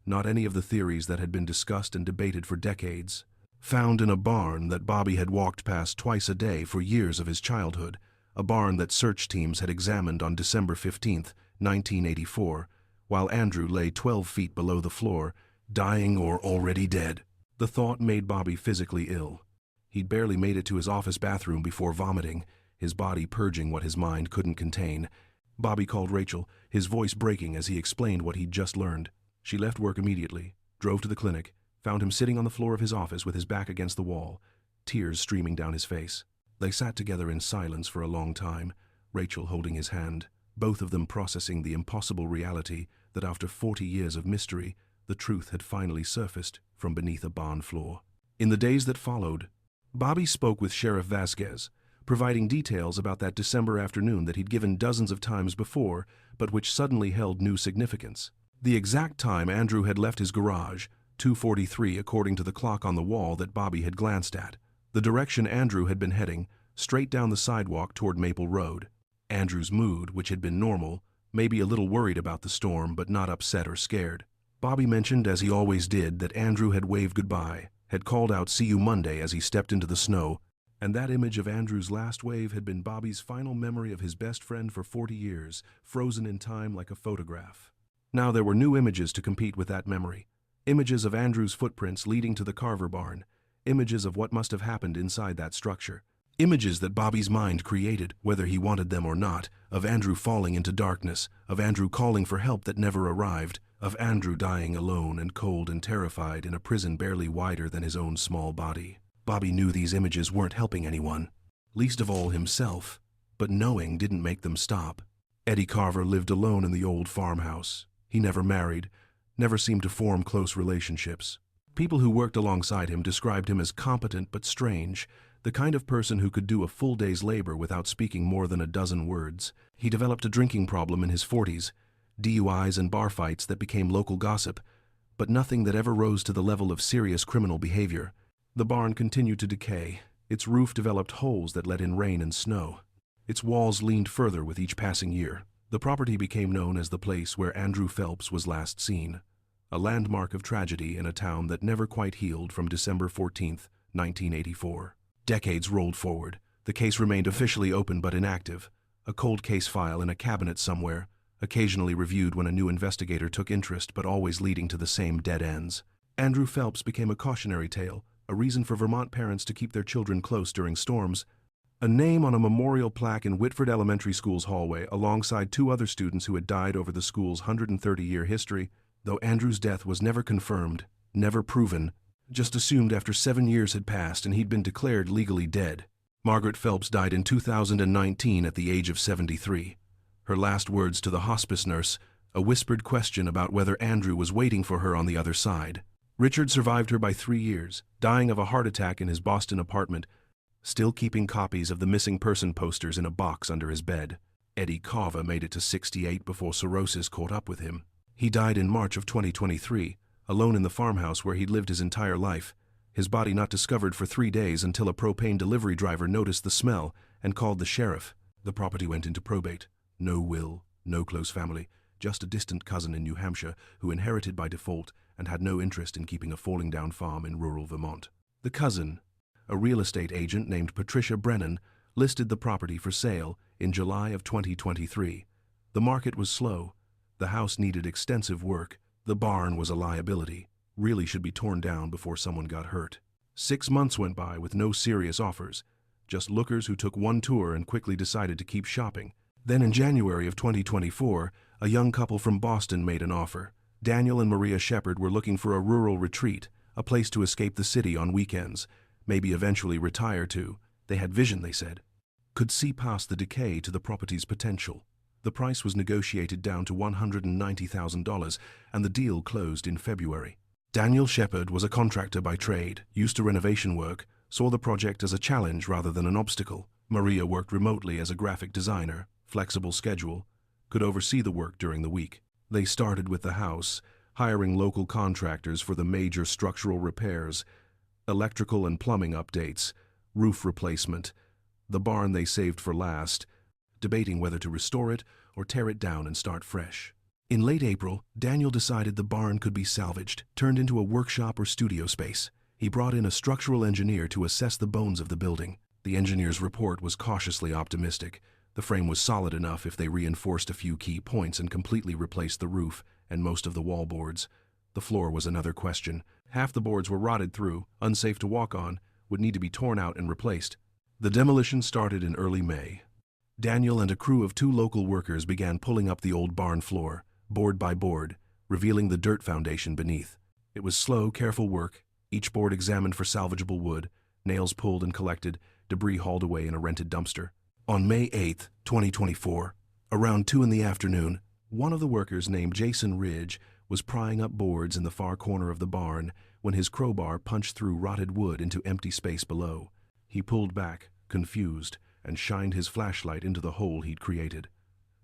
Speaker 1: not any of the theories that had been discussed and debated for decades. Found in a barn that Bobby had walked past twice a day for years of his childhood, a barn that search teams had examined on December 15, 1984, while Andrew lay 12 feet below the floor, dying or already dead. The thought made Bobby physically ill. He'd barely made it to his office bathroom before vomiting, his body purging what his mind couldn't contain. Bobby called Rachel, his voice breaking as he explained what he'd just learned. She left work immediately, drove to the clinic, found him sitting on the floor of his office with his back against the wall, tears streaming down his face. They sat together in silence for a long time, Rachel holding his hand, both of them processing the impossible reality that after 40 years of mystery, the truth had finally surfaced from beneath a barn floor. In the days that followed, Bobby spoke with Sheriff Vasquez, providing details about that December afternoon that he'd given dozens of times before, but which suddenly held new significance. The exact time Andrew had left his garage, 2:43 according to the clock on the wall that Bobby had glanced at. The direction Andrew had been heading, straight down the sidewalk toward Maple Road. Andrew's mood, which had been normal, maybe a little worried about the storm but not upset or scared. Bobby mentioned, as he always did, that Andrew had waved goodbye, had called out "See you Monday" as he stepped into the snow, and that image of Andrew's last wave had been Bobby's final memory of his best friend for 40 years, frozen in time like a photograph. Now there were new images to compete with that memory. Images of Andrew's footprints leading to the Carver barn. Images of what must have happened inside that structure. Images that Bobby's mind created, whether he wanted them or not, of Andrew falling into darkness, of Andrew calling for help that never arrived, of Andrew dying alone and cold and terrified in a prison barely wider than his own small body. Bobby knew these images weren't helping anyone, least of all himself, but knowing didn't make them stop. Eddie Carver lived alone in the old farmhouse. He never married, never seemed to form close relationships. People who worked alongside him described him as competent but strange, the kind of person who could do a full day's labor without speaking more than a dozen words. He developed a drinking problem in his 40s, DUIs and bar fights that became local gossip, but nothing that ever rose to the level of serious criminal behavior. The barn continued to decay. Its roof developed holes that let in rain and snow. Its walls leaned further with each passing year. The property became known as the place where Andrew Phelps was last seen, a landmark of tragedy in a town that never quite healed from December 14, 1984. Decades rolled forward. The case remained officially open but inactive, a cold case file in a cabinet somewhere, occasionally reviewed when a new investigator took interest but always leading to the same dead ends. Andrew Phelps became a cautionary tale, a reason for Vermont parents to keep their children close during storms. A name on a memorial plaque in Whitford Elementary School's hallway alongside two other students who had died over the school's 130-year history, though Andrew's death was never confirmed, never proven, just assumed after 7 years had passed and he'd been declared legally dead. Margaret Phelps died in 2019 at the age of 73. Her last words to the hospice nurse, a whispered question about whether Andrew was waiting for her on the other side. Richard survived her by 3 years, dying of a heart attack in his Boston apartment, still keeping copies of the missing person posters in a box under his bed. Eddie Carver made it to 68 before cirrhosis caught up with him. He died in March of 2023, alone in the farmhouse where he'd lived his entire life, his body not discovered for 3 days until a propane delivery driver noticed the smell and called the sheriff. The property went into probate. No will, no close family, just a distant cousin in New Hampshire who inherited by default and had no interest in keeping a falling-down farm in rural Vermont. The cousin, a real estate agent named Patricia Brennan, listed the property for sale in July of 2023. The market was slow. The house needed extensive work. The barn was a liability, really should be torn down before someone got hurt. 6 months went by with no serious offers, just lookers who took one tour and quickly decided to keep shopping. Then in January of 2024, a young couple from Boston made an offer. Daniel and Maria Shepard were looking for a rural retreat, a place to escape the city on weekends, maybe eventually retire to. They had vision, they said. Could see past the decay to the property's potential. The price was negotiated down to $190,000, and the deal closed in February. Daniel Shepard was a contractor by trade, used to renovation work, saw the project as a challenge rather than an obstacle. Maria worked remotely as a graphic designer, flexible schedule, could oversee the work during the week. They started with the house, hiring local contractors for the major structural repairs, electrical and plumbing updates, roof replacement. The barn they saved for last, debating whether to restore it or tear it down and start fresh. In late April, Daniel decided the barn could be salvaged, turned into a workshop or studio space. He brought in a structural engineer to assess the bones of the building. The engineer's report was cautiously optimistic. The frame was solid enough if they reinforced a few key points and completely replaced the roof and most of the wall boards. The floor was another question. Half the boards were rotted through, unsafe to walk on, would need to be torn out and replaced. The demolition started in early May. Daniel and a crew of 2 local workers began pulling up the old barn floor, board by board, revealing the dirt foundation beneath. It was slow, careful work, each board examined for salvageable wood, nails pulled and collected, debris hauled away in a rented dumpster. On May 8, 2024, around 2 in the afternoon, one of the workers named Jason Ridge was prying up boards in the far corner of the barn when his crowbar punched through rotted wood into empty space below. He pulled back, confused, and shined his flashlight into the hole he'd created.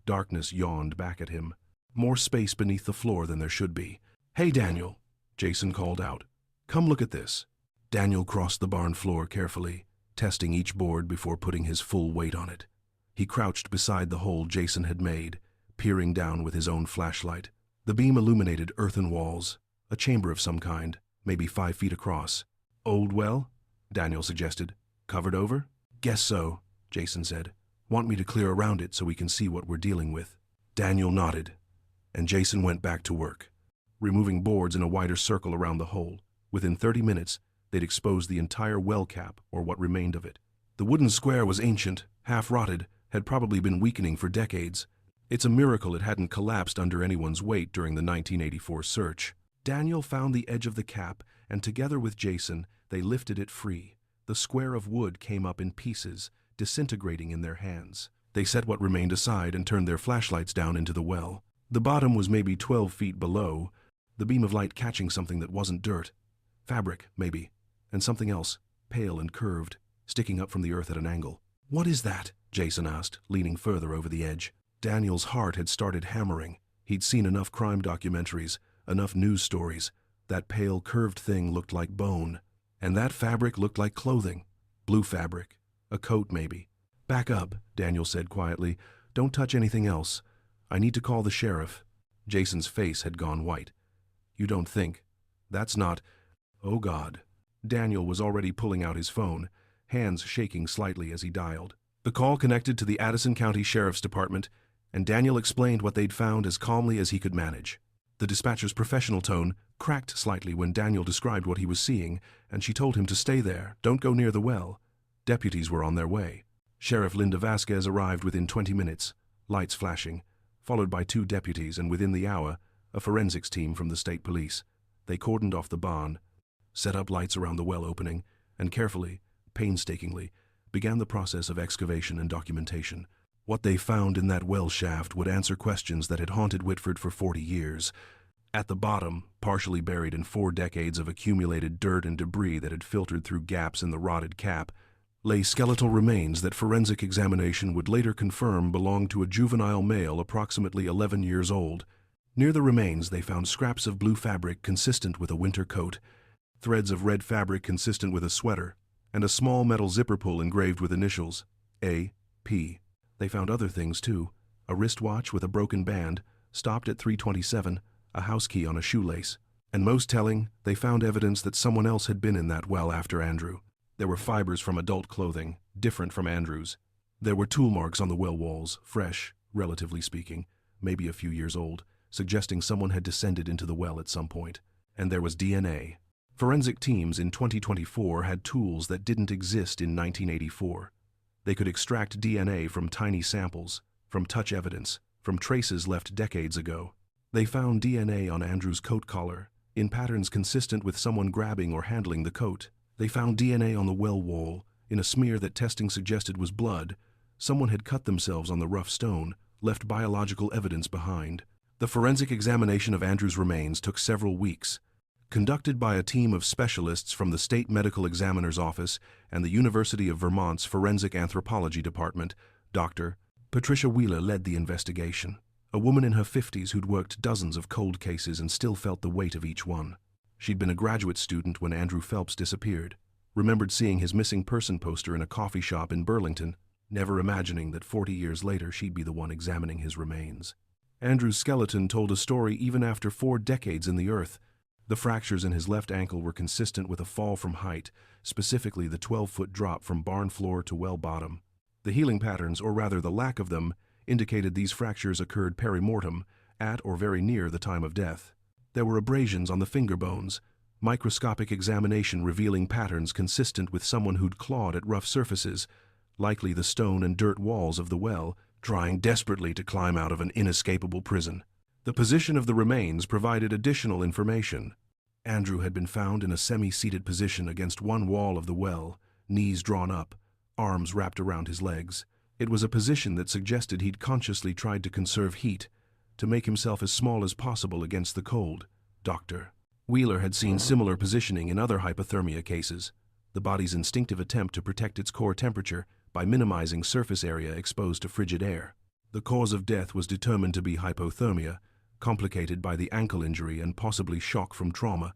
Speaker 1: Darkness yawned back at him. More space beneath the floor than there should be. "Hey, Daniel," Jason called out. "Come look at this." Daniel crossed the barn floor carefully, testing each board before putting his full weight on it. He crouched beside the hole Jason had made, peering down with his own flashlight. The beam illuminated earthen walls, a chamber of some kind, maybe 5 feet across. "Old well?" Daniel suggested. "Covered over?" "Guess so," Jason said. "Want me to clear around it so we can see what we're dealing with?" Daniel nodded, and Jason went back to work, removing boards in a wider circle around the hole. Within 30 minutes, they'd exposed the entire well cap, or what remained of it. The wooden square was ancient, half-rotted, had probably been weakening for decades. It's a miracle it hadn't collapsed under anyone's weight during the 1984 search. Daniel found the edge of the cap, and together with Jason, they lifted it free. The square of wood came up in pieces, disintegrating in their hands. They set what remained aside and turned their flashlights down into the well. The bottom was maybe 12 feet below, the beam of light catching something that wasn't dirt. Fabric, maybe, and something else, pale and curved, sticking up from the earth at an angle. "What is that?" Jason asked, leaning further over the edge. Daniel's heart had started hammering. He'd seen enough crime documentaries, enough news stories. That pale, curved thing looked like bone. And that fabric looked like clothing. Blue fabric. A coat, maybe. "Back up," Daniel said quietly. "Don't touch anything else. I need to call the sheriff." Jason's face had gone white. "You don't think? That's not—" "Oh, God." Daniel was already pulling out his phone, hands shaking slightly as he dialed. The call connected to the Addison County Sheriff's Department, and Daniel explained what they'd found as calmly as he could manage. The dispatcher's professional tone cracked slightly when Daniel described what he was seeing, and she told him to stay there, don't go near the well. Deputies were on their way. Sheriff Linda Vasquez arrived within 20 minutes, lights flashing, followed by 2 deputies, and within the hour, a forensics team from the state police. They cordoned off the barn, set up lights around the well opening, and carefully, painstakingly, began the process of excavation and documentation. What they found in that well shaft would answer questions that had haunted Whitford for 40 years. At the bottom, partially buried in 4 decades of accumulated dirt and debris that had filtered through gaps in the rotted cap, lay skeletal remains that forensic examination would later confirm belonged to a juvenile male approximately 11 years old. Near the remains, they found scraps of blue fabric consistent with a winter coat, threads of red fabric consistent with a sweater, and a small metal zipper pull engraved with initials, A.P. They found other things, too. A wristwatch with a broken band, stopped at 327, a house key on a shoelace. And most telling, they found evidence that someone else had been in that well after Andrew. There were fibers from adult clothing, different from Andrew's. There were tool marks on the well walls, fresh, relatively speaking, maybe a few years old, suggesting someone had descended into the well at some point. And there was DNA. Forensic teams in 2024 had tools that didn't exist in 1984. They could extract DNA from tiny samples, from touch evidence, from traces left decades ago. They found DNA on Andrew's coat collar, in patterns consistent with someone grabbing or handling the coat. They found DNA on the well wall, in a smear that testing suggested was blood. Someone had cut themselves on the rough stone, left biological evidence behind. The forensic examination of Andrew's remains took several weeks. Conducted by a team of specialists from the State Medical Examiner's Office and the University of Vermont's Forensic Anthropology Department, Dr. Patricia Wheeler led the investigation, a woman in her 50s who'd worked dozens of cold cases and still felt the weight of each one. She'd been a graduate student when Andrew Phelps disappeared, remembered seeing his missing person poster in a coffee shop in Burlington, never imagining that 40 years later she'd be the one examining his remains. Andrew's skeleton told a story even after 4 decades in the earth. The fractures in his left ankle were consistent with a fall from height, specifically the 12-foot drop from barn floor to well bottom. The healing patterns, or rather the lack of them, indicated these fractures occurred perimortem, at or very near the time of death. There were abrasions on the finger bones, microscopic examination revealing patterns consistent with someone who'd clawed at rough surfaces, likely the stone and dirt walls of the well, trying desperately to climb out of an inescapable prison. The position of the remains provided additional information. Andrew had been found in a semi-seated position against one wall of the well, knees drawn up, arms wrapped around his legs. It was a position that suggested he'd consciously tried to conserve heat, to make himself as small as possible against the cold. Dr. Wheeler had seen similar positioning in other hypothermia cases, the body's instinctive attempt to protect its core temperature by minimizing surface area exposed to frigid air. The cause of death was determined to be hypothermia, complicated by the ankle injury and possibly shock from trauma.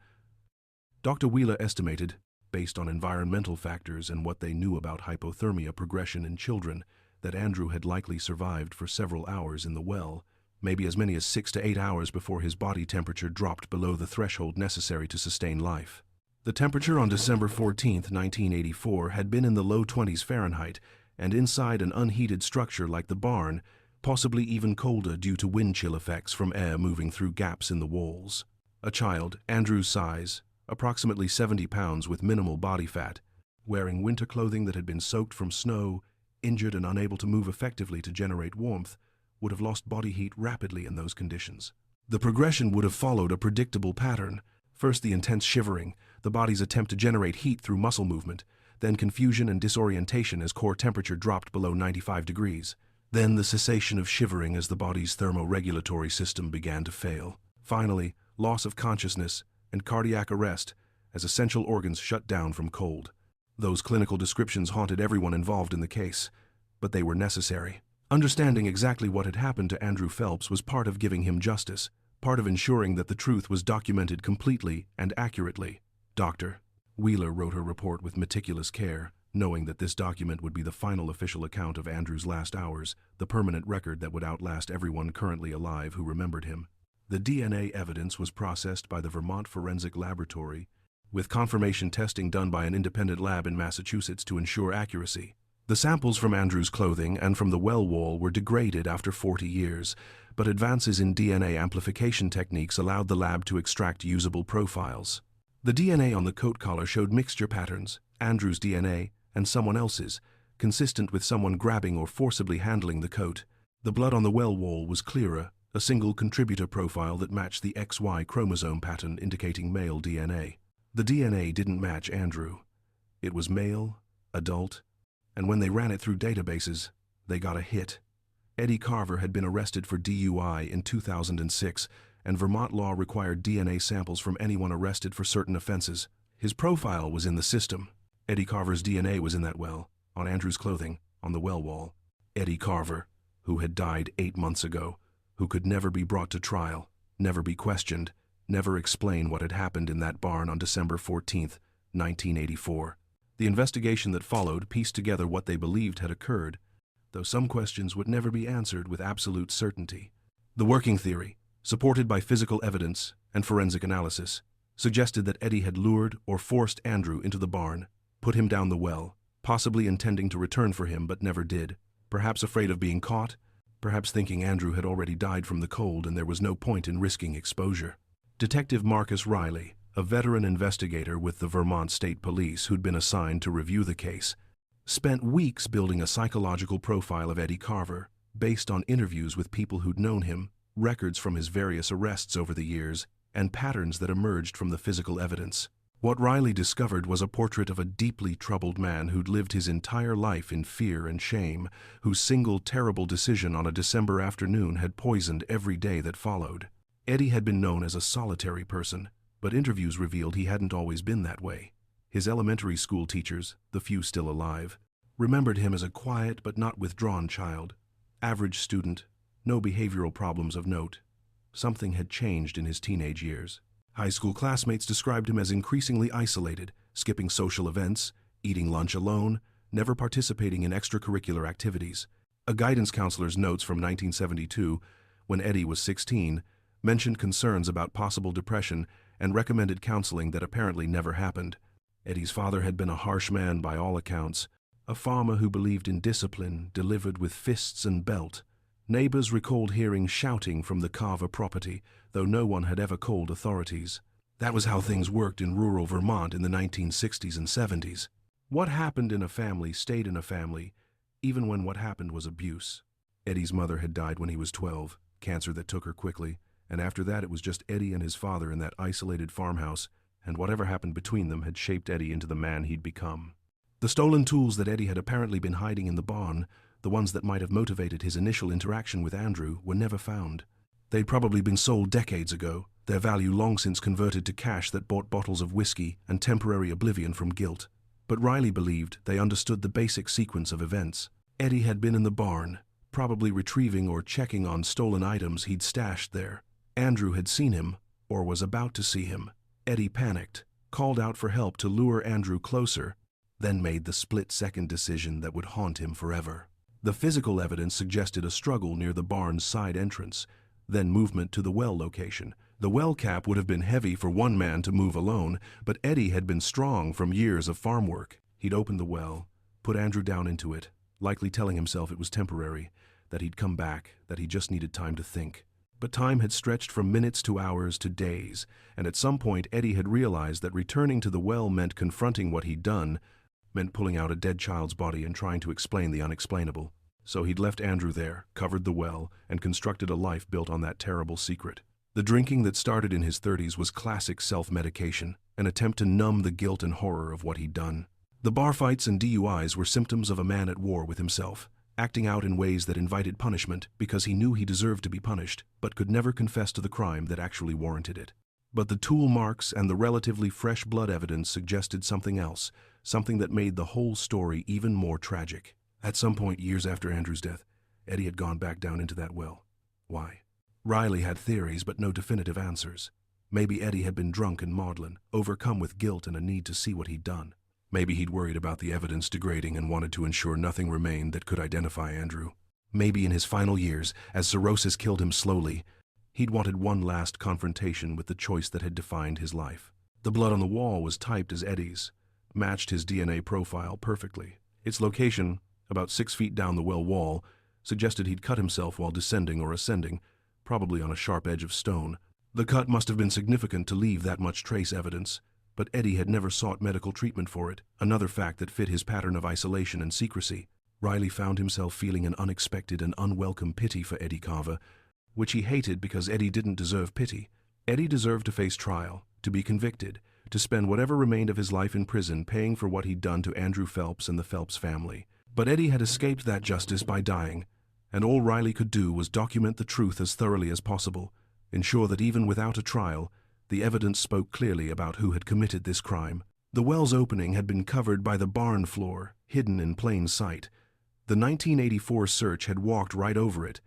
Speaker 1: Dr. Wheeler estimated, based on environmental factors and what they knew about hypothermia progression in children, that Andrew had likely survived for several hours in the well, maybe as many as 6 to 8 hours before his body temperature dropped below the threshold necessary to sustain life. The temperature on December 14, 1984 had been in the low 20s Fahrenheit, and inside an unheated structure like the barn, possibly even colder due to wind chill effects from air moving through gaps in the walls. A child, Andrew's size, approximately 70 pounds with minimal body fat, wearing winter clothing that had been soaked from snow, injured and unable to move effectively to generate warmth, would have lost body heat rapidly in those conditions. The progression would have followed a predictable pattern. First the intense shivering, the body's attempt to generate heat through muscle movement, then confusion and disorientation as core temperature dropped below 95 degrees. Then the cessation of shivering as the body's thermoregulatory system began to fail. Finally, loss of consciousness and cardiac arrest as essential organs shut down from cold. Those clinical descriptions haunted everyone involved in the case, but they were necessary. Understanding exactly what had happened to Andrew Phelps was part of giving him justice, part of ensuring that the truth was documented completely and accurately. Dr. Wheeler wrote her report with meticulous care, knowing that this document would be the final official account of Andrew's last hours, the permanent record that would outlast everyone currently alive who remembered him. The DNA evidence was processed by the Vermont Forensic Laboratory, with confirmation testing done by an independent lab in Massachusetts to ensure accuracy. The samples from Andrew's clothing and from the well wall were degraded after 40 years, but advances in DNA amplification techniques allowed the lab to extract usable profiles. The DNA on the coat collar showed mixture patterns, Andrew's DNA and someone else's, consistent with someone grabbing or forcibly handling the coat. The blood on the well wall was clearer, a single contributor profile that matched the XY chromosome pattern indicating male DNA. The DNA didn't match Andrew. It was male, adult, and when they ran it through databases, they got a hit. Eddie Carver had been arrested for DUI in 2006, and Vermont law required DNA samples from anyone arrested for certain offenses. His profile was in the system. Eddie Carver's DNA was in that well, on Andrew's clothing, on the well wall. Eddie Carver, who had died 8 months ago, who could never be brought to trial, never be questioned, never explain what had happened in that barn on December 14, 1984. The investigation that followed pieced together what they believed had occurred, though some questions would never be answered with absolute certainty. The working theory, supported by physical evidence and forensic analysis, suggested that Eddie had lured or forced Andrew into the barn, put him down the well, possibly intending to return for him but never did, perhaps afraid of being caught, perhaps thinking Andrew had already died from the cold and there was no point in risking exposure. Detective Marcus Riley, a veteran investigator with the Vermont State Police who'd been assigned to review the case, spent weeks building a psychological profile of Eddie Carver based on interviews with people who'd known him, records from his various arrests over the years, and patterns that emerged from the physical evidence. What Riley discovered was a portrait of a deeply troubled man who'd lived his entire life in fear and shame, whose single terrible decision on a December afternoon had poisoned every day that followed. Eddie had been known as a solitary person, but interviews revealed he hadn't always been that way. His elementary school teachers, the few still alive, remembered him as a quiet but not withdrawn child, average student, no behavioral problems of note. Something had changed in his teenage years. High school classmates described him as increasingly isolated, skipping social events, eating lunch alone, never participating in extracurricular activities. A guidance counselor's notes from 1972 when Eddie was 16, mentioned concerns about possible depression and recommended counseling that apparently never happened. Eddie's father had been a harsh man by all accounts, a farmer who believed in discipline delivered with fists and belt. Neighbors recalled hearing shouting from the Carver property, though no one had ever called authorities. That was how things worked in rural Vermont in the 1960s and 70s. What happened in a family stayed in a family, even when what happened was abuse. Eddie's mother had died when he was 12, cancer that took her quickly, and after that it was just Eddie and his father in that isolated farmhouse, and whatever happened between them had shaped Eddie into the man he'd become. The stolen tools that Eddie had apparently been hiding in the barn, the ones that might have motivated his initial interaction with Andrew, were never found. They'd probably been sold decades ago, their value long since converted to cash that bought bottles of whiskey and temporary oblivion from guilt. But Riley believed they understood the basic sequence of events. Eddie had been in the barn, probably retrieving or checking on stolen items he'd stashed there. Andrew had seen him, or was about to see him. Eddie panicked, called out for help to lure Andrew closer, then made the split-second decision that would haunt him forever. The physical evidence suggested a struggle near the barn's side entrance, then movement to the well location. The well cap would have been heavy for one man to move alone, but Eddie had been strong from years of farm work. He'd opened the well, put Andrew down into it, likely telling himself it was temporary, that he'd come back, that he just needed time to think. But time had stretched from minutes to hours to days, and at some point Eddie had realized that returning to the well meant confronting what he'd done, meant pulling out a dead child's body and trying to explain the unexplainable. So he'd left Andrew there, covered the well, and constructed a life built on that terrible secret. The drinking that started in his 30s was classic self-medication, an attempt to numb the guilt and horror of what he'd done. The bar fights and DUIs were symptoms of a man at war with himself, acting out in ways that invited punishment because he knew he deserved to be punished, but could never confess to the crime that actually warranted it. But the tool marks and the relatively fresh blood evidence suggested something else, something that made the whole story even more tragic. At some point years after Andrew's death, Eddie had gone back down into that well. Why? Riley had theories but no definitive answers. Maybe Eddie had been drunk and maudlin, overcome with guilt and a need to see what he'd done. Maybe he'd worried about the evidence degrading and wanted to ensure nothing remained that could identify Andrew. Maybe in his final years, as cirrhosis killed him slowly, he'd wanted one last confrontation with the choice that had defined his life. The blood on the wall was typed as Eddie's, matched his DNA profile perfectly. Its location, about 6 feet down the well wall, suggested he'd cut himself while descending or ascending, probably on a sharp edge of stone. The cut must have been significant to leave that much trace evidence, but Eddie had never sought medical treatment for it, another fact that fit his pattern of isolation and secrecy. Riley found himself feeling an unexpected and unwelcome pity for Eddie Carver, which he hated because Eddie didn't deserve pity. Eddie deserved to face trial, to be convicted, to spend whatever remained of his life in prison paying for what he'd done to Andrew Phelps and the Phelps family. But Eddie had escaped that justice by dying, and all Riley could do was document the truth as thoroughly as possible, ensure that even without a trial, the evidence spoke clearly about who had committed this crime. The well's opening had been covered by the barn floor, hidden in plain sight. The 1984 search had walked right over it,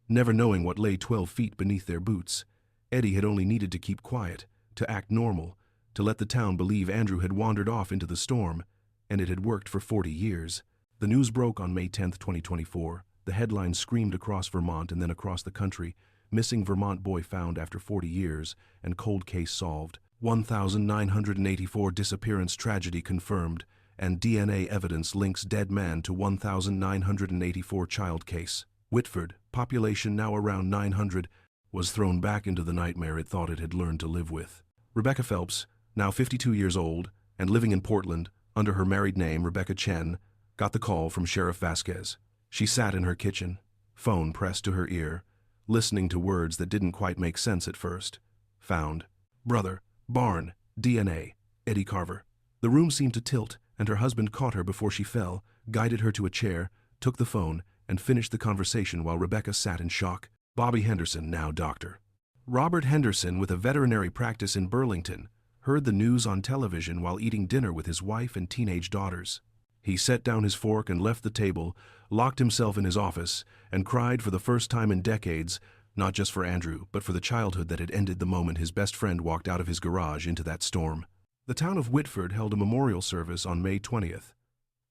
Speaker 1: never knowing what lay 12 feet beneath their boots. Eddie had only needed to keep quiet, to act normal, to let the town believe Andrew had wandered off into the storm, and it had worked for 40 years. The news broke on May 10, 2024. The headline screamed across Vermont and then across the country: missing Vermont boy found after 40 years and cold case solved. 1,984 disappearance tragedy confirmed, and DNA evidence links dead man to 1,984 child case. Whitford, population now around 900, was thrown back into the nightmare it thought it had learned to live with. Rebecca Phelps, now 52 years old and living in Portland under her married name Rebecca Chen, got the call from Sheriff Vasquez. She sat in her kitchen, phone pressed to her ear, listening to words that didn't quite make sense at first. Found. Brother. Barn. DNA. Eddie Carver. The room seemed to tilt, and her husband caught her before she fell, guided her to a chair, took the phone, and finished the conversation while Rebecca sat in shock. Bobby Henderson, now doctor. Robert Henderson, with a veterinary practice in Burlington, heard the news on television while eating dinner with his wife and teenage daughters. He set down his fork and left the table, locked himself in his office, and cried for the first time in decades, not just for Andrew, but for the childhood that had ended the moment his best friend walked out of his garage into that storm. The town of Whitford held a memorial service on May 20th.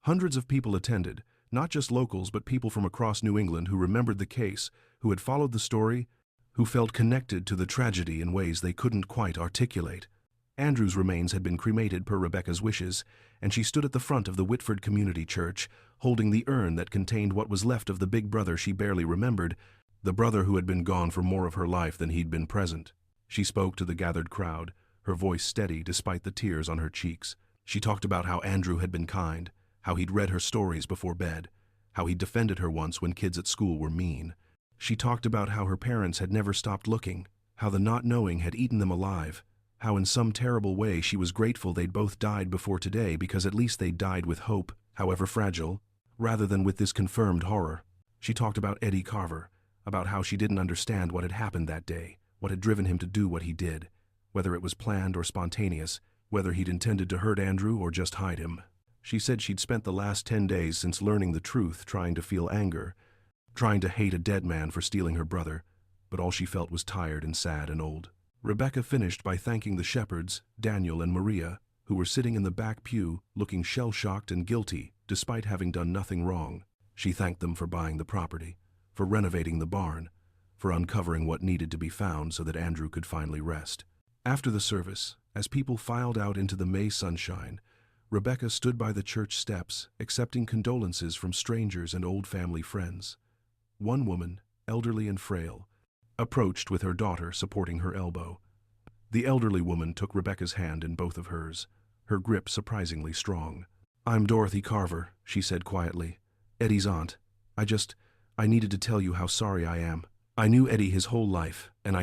Speaker 1: Hundreds of people attended, not just locals but people from across New England who remembered the case, who had followed the story, who felt connected to the tragedy in ways they couldn't quite articulate. Andrew's remains had been cremated per Rebecca's wishes, and she stood at the front of the Whitford Community Church, holding the urn that contained what was left of the big brother she barely remembered, the brother who had been gone for more of her life than he'd been present. She spoke to the gathered crowd, her voice steady despite the tears on her cheeks. She talked about how Andrew had been kind, how he'd read her stories before bed, how he'd defended her once when kids at school were mean. She talked about how her parents had never stopped looking, how the not knowing had eaten them alive, how in some terrible way she was grateful they'd both died before today because at least they died with hope, however fragile, rather than with this confirmed horror. She talked about Eddie Carver, about how she didn't understand what had happened that day, what had driven him to do what he did, whether it was planned or spontaneous, whether he'd intended to hurt Andrew or just hide him. She said she'd spent the last 10 days since learning the truth trying to feel anger, trying to hate a dead man for stealing her brother, but all she felt was tired and sad and old. Rebecca finished by thanking the shepherds, Daniel and Maria, who were sitting in the back pew looking shell-shocked and guilty despite having done nothing wrong. She thanked them for buying the property, for renovating the barn, for uncovering what needed to be found so that Andrew could finally rest. After the service, as people filed out into the May sunshine, Rebecca stood by the church steps, accepting condolences from strangers and old family friends. One woman, elderly and frail, approached with her daughter supporting her elbow. The elderly woman took Rebecca's hand in both of hers, her grip surprisingly strong. "I'm Dorothy Carver," she said quietly. "Eddie's aunt. I needed to tell you how sorry I am. I knew Eddie his whole life, and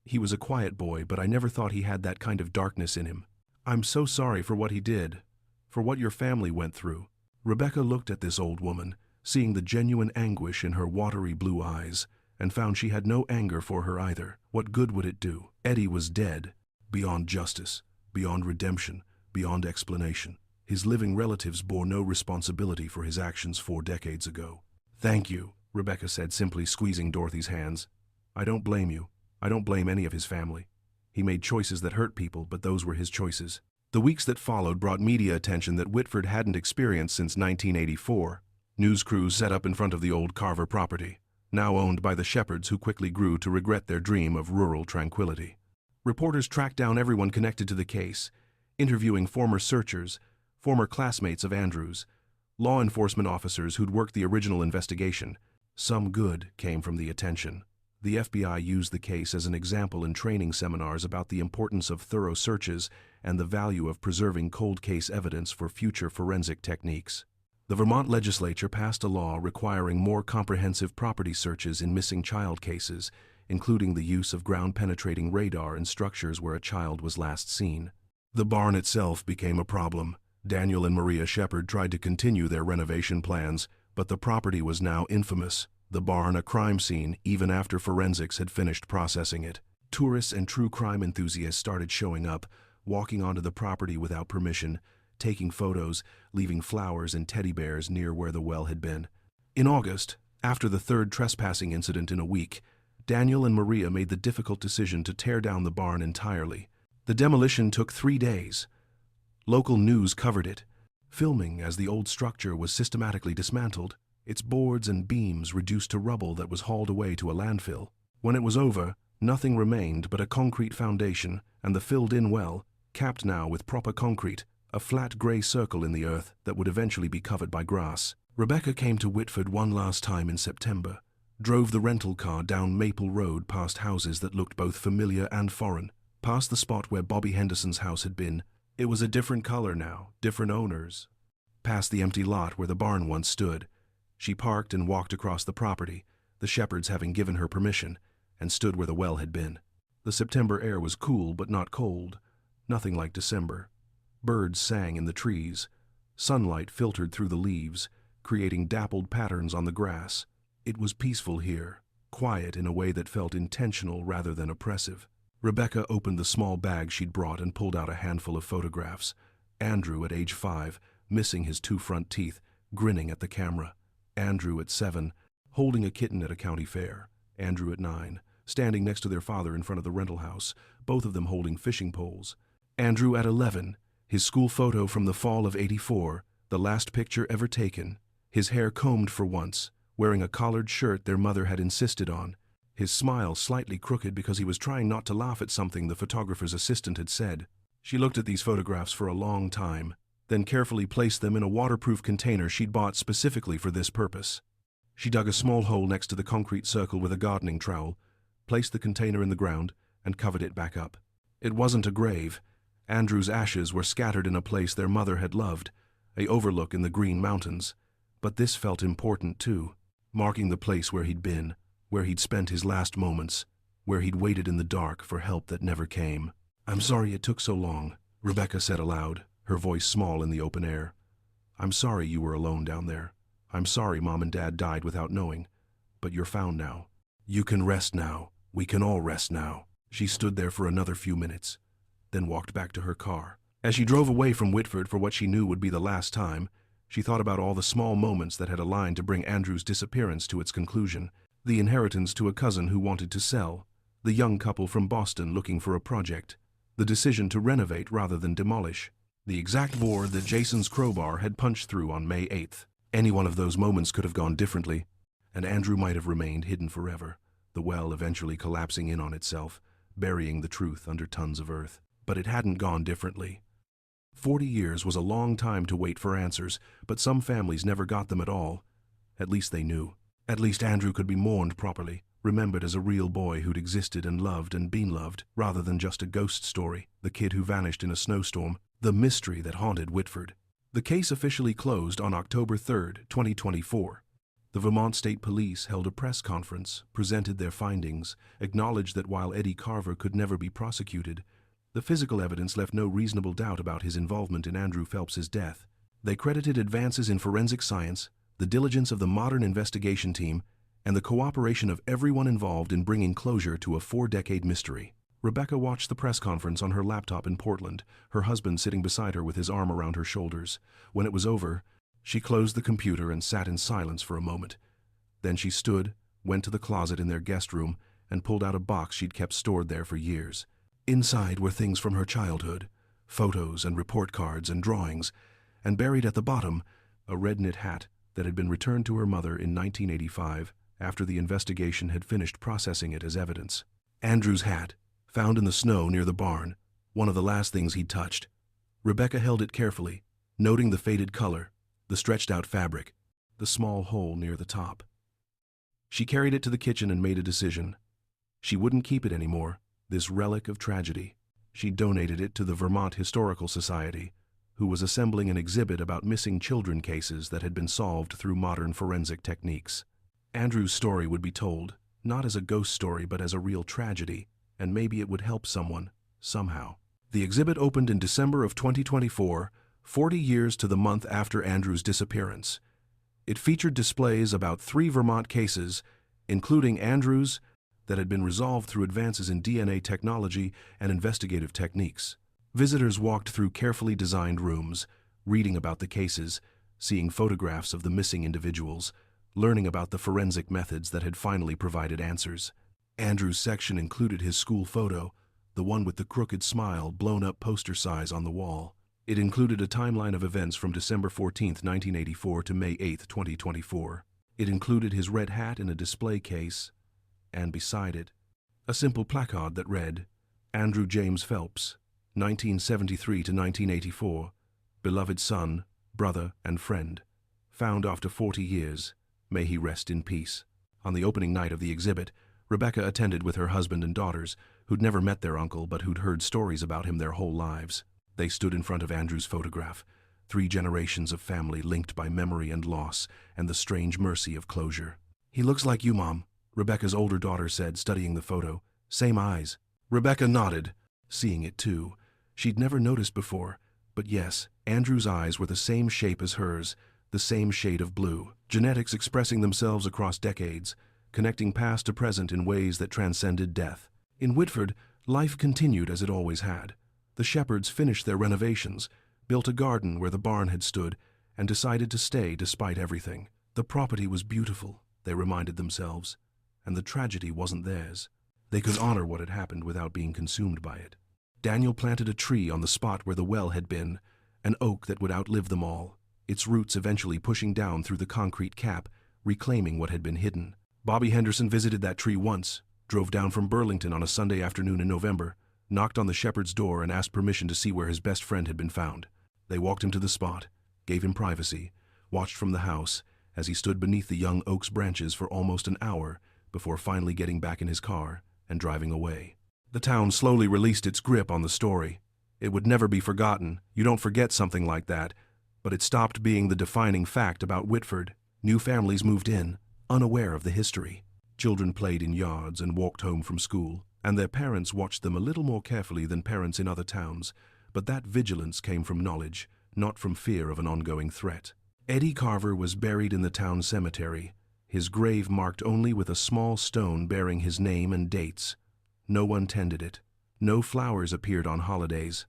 Speaker 1: he was a quiet boy, but I never thought he had that kind of darkness in him. I'm so sorry for what he did, for what your family went through." Rebecca looked at this old woman, seeing the genuine anguish in her watery blue eyes, and found she had no anger for her either. What good would it do? Eddie was dead, beyond justice, beyond redemption, beyond explanation. His living relatives bore no responsibility for his actions 4 decades ago. "Thank you," Rebecca said, simply squeezing Dorothy's hands. "I don't blame you. I don't blame any of his family. He made choices that hurt people, but those were his choices." The weeks that followed brought media attention that Whitford hadn't experienced since 1984. News crews set up in front of the old Carver property, now owned by the shepherds who quickly grew to regret their dream of rural tranquility. Reporters tracked down everyone connected to the case, interviewing former searchers, former classmates of Andrew's, law enforcement officers who'd worked the original investigation. Some good came from the attention. The FBI used the case as an example in training seminars about the importance of thorough searches and the value of preserving cold case evidence for future forensic techniques. The Vermont legislature passed a law requiring more comprehensive property searches in missing child cases, including the use of ground-penetrating radar in structures where a child was last seen. The barn itself became a problem. Daniel and Maria Shepherd tried to continue their renovation plans, but the property was now infamous, the barn a crime scene even after forensics had finished processing it. Tourists and true crime enthusiasts started showing up, walking onto the property without permission, taking photos, leaving flowers and teddy bears near where the well had been. In August, after the 3rd trespassing incident in a week, Daniel and Maria made the difficult decision to tear down the barn entirely. The demolition took 3 days. Local news covered it, filming as the old structure was systematically dismantled, its boards and beams reduced to rubble that was hauled away to a landfill. When it was over, nothing remained but a concrete foundation and the filled-in well, capped now with proper concrete, a flat gray circle in the earth that would eventually be covered by grass. Rebecca came to Whitford one last time in September, drove the rental car down Maple Road past houses that looked both familiar and foreign, past the spot where Bobby Henderson's house had been. It was a different color now, different owners. Past the empty lot where the barn once stood. She parked and walked across the property, the shepherds having given her permission, and stood where the well had been. The September air was cool but not cold, nothing like December. Birds sang in the trees. Sunlight filtered through the leaves, creating dappled patterns on the grass. It was peaceful here, quiet in a way that felt intentional rather than oppressive. Rebecca opened the small bag she'd brought and pulled out a handful of photographs. Andrew at age 5, missing his 2 front teeth, grinning at the camera. Andrew at 7, holding a kitten at a county fair. Andrew at 9, standing next to their father in front of the rental house, both of them holding fishing poles. Andrew at 11, his school photo from the fall of '84, the last picture ever taken, his hair combed for once, wearing a collared shirt their mother had insisted on, his smile slightly crooked because he was trying not to laugh at something the photographer's assistant had said. She looked at these photographs for a long time, then carefully placed them in a waterproof container she'd bought specifically for this purpose. She dug a small hole next to the concrete circle with a gardening trowel, placed the container in the ground, and covered it back up. It wasn't a grave. Andrew's ashes were scattered in a place their mother had loved, an overlook in the Green Mountains. But this felt important too, marking the place where he'd been, where he'd spent his last moments, where he'd waited in the dark for help that never came. "I'm sorry it took so long," Rebecca said aloud, her voice small in the open air. "I'm sorry you were alone down there. I'm sorry Mom and Dad died without knowing. But you're found now. You can rest now. We can all rest now." She stood there for another few minutes, then walked back to her car. As she drove away from Whitford for what she knew would be the last time, she thought about all the small moments that had aligned to bring Andrew's disappearance to its conclusion. The inheritance to a cousin who wanted to sell, the young couple from Boston looking for a project, the decision to renovate rather than demolish, the exact board that Jason's crowbar had punched through on May 8th. Any one of those moments could have gone differently, and Andrew might have remained hidden forever, the well eventually collapsing in on itself, burying the truth under tons of earth. But it hadn't gone differently. 40 years was a long time to wait for answers, but some families never got them at all. At least they knew. At least Andrew could be mourned properly, remembered as a real boy who'd existed and been loved, rather than just a ghost story, the kid who vanished in a snowstorm, the mystery that haunted Whitford. The case officially closed on October 3rd, 2024. The Vermont State Police held a press conference, presented their findings, acknowledged that while Eddie Carver could never be prosecuted, the physical evidence left no reasonable doubt about his involvement in Andrew Phelps's death. They credited advances in forensic science, the diligence of the modern investigation team, and the cooperation of everyone involved in bringing closure to a 4-decade mystery. Rebecca watched the press conference on her laptop in Portland, her husband sitting beside her with his arm around her shoulders. When it was over, she closed the computer and sat in silence for a moment. Then she stood, went to the closet in their guest room, and pulled out a box she'd kept stored there for years. Inside were things from her childhood, photos and report cards and drawings, and buried at the bottom, a red knit hat that had been returned to her mother in 1985 after the investigation had finished processing it as evidence. Andrew's hat, found in the snow near the barn, one of the last things he'd touched. Rebecca held it carefully, noting the faded color, the stretched-out fabric, the small hole near the top. She carried it to the kitchen and made a decision. She wouldn't keep it anymore, this relic of tragedy. She donated it to the Vermont Historical Society, who was assembling an exhibit about missing children cases that had been solved through modern forensic techniques. Andrew's story would be told, not as a ghost story but as a real tragedy, and maybe it would help someone, somehow. The exhibit opened in December of 2024, 40 years to the month after Andrew's disappearance. It featured displays about 3 Vermont cases, including Andrew's, that had been resolved through advances in DNA technology and investigative techniques. Visitors walked through carefully designed rooms, reading about the cases, seeing photographs of the missing individuals, learning about the forensic methods that had finally provided answers. Andrew's section included his school photo, the one with the crooked smile blown up poster size on the wall. It included a timeline of events from December 14, 1984 to May 8, 2024. It included his red hat in a display case, and beside it, a simple placard that read, "Andrew James Phelps, 1973 to 1984, beloved son, brother, and friend, found after 40 years, may he rest in peace." On the opening night of the exhibit, Rebecca attended with her husband and daughters, who'd never met their uncle but who'd heard stories about him their whole lives. They stood in front of Andrew's photograph, 3 generations of family linked by memory and loss and the strange mercy of closure. "He looks like you, Mom," Rebecca's older daughter said, studying the photo. "Same eyes." Rebecca nodded, seeing it too. She'd never noticed before, but yes, Andrew's eyes were the same shape as hers, the same shade of blue. Genetics expressing themselves across decades, connecting past to present in ways that transcended death. In Whitford, life continued as it always had. The Shepherds finished their renovations, built a garden where the barn had stood, and decided to stay despite everything. The property was beautiful, they reminded themselves, and the tragedy wasn't theirs. They could honor what had happened without being consumed by it. Daniel planted a tree on the spot where the well had been, an oak that would outlive them all, its roots eventually pushing down through the concrete cap, reclaiming what had been hidden. Bobby Henderson visited that tree once, drove down from Burlington on a Sunday afternoon in November, knocked on the shepherd's door and asked permission to see where his best friend had been found. They walked him to the spot, gave him privacy, watched from the house as he stood beneath the young oak's branches for almost an hour before finally getting back in his car and driving away. The town slowly released its grip on the story. It would never be forgotten. You don't forget something like that. But it stopped being the defining fact about Whitford. New families moved in, unaware of the history. Children played in yards and walked home from school, and their parents watched them a little more carefully than parents in other towns. But that vigilance came from knowledge, not from fear of an ongoing threat. Eddie Carver was buried in the town cemetery, his grave marked only with a small stone bearing his name and dates. No one tended it. No flowers appeared on holidays.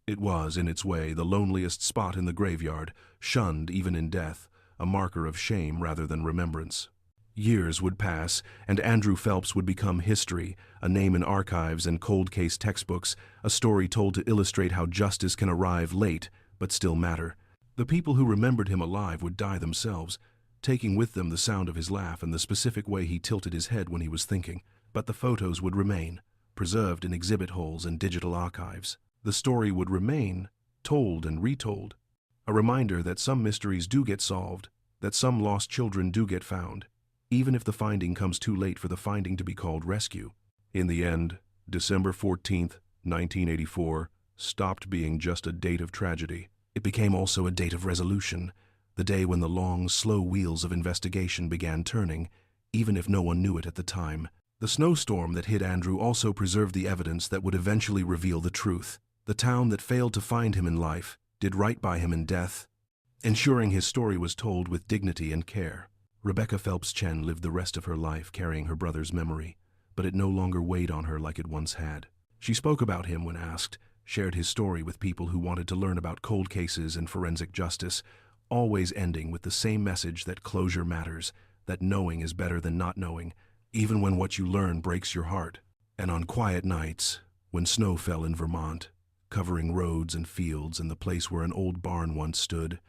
Speaker 1: It was, in its way, the loneliest spot in the graveyard, shunned even in death, a marker of shame rather than remembrance. Years would pass, and Andrew Phelps would become history, a name in archives and cold case textbooks, a story told to illustrate how justice can arrive late, but still matter. The people who remembered him alive would die themselves, taking with them the sound of his laugh and the specific way he tilted his head when he was thinking. But the photos would remain, preserved in exhibit halls and digital archives. The story would remain, told and retold, a reminder that some mysteries do get solved, that some lost children do get found, even if the finding comes too late for the finding to be called rescue. In the end, December 14th, 1984, stopped being just a date of tragedy. It became also a date of resolution, the day when the long, slow wheels of investigation began turning, even if no one knew it at the time. The snowstorm that hit Andrew also preserved the evidence that would eventually reveal the truth. The town that failed to find him in life did right by him in death, ensuring his story was told with dignity and care. Rebecca Phelps Chen lived the rest of her life carrying her brother's memory, but it no longer weighed on her like it once had. She spoke about him when asked, shared his story with people who wanted to learn about cold cases and forensic justice, always ending with the same message that closure matters, that knowing is better than not knowing, even when what you learn breaks your heart. And on quiet nights, when snow fell in Vermont, covering roads and fields and the place where an old barn once stood,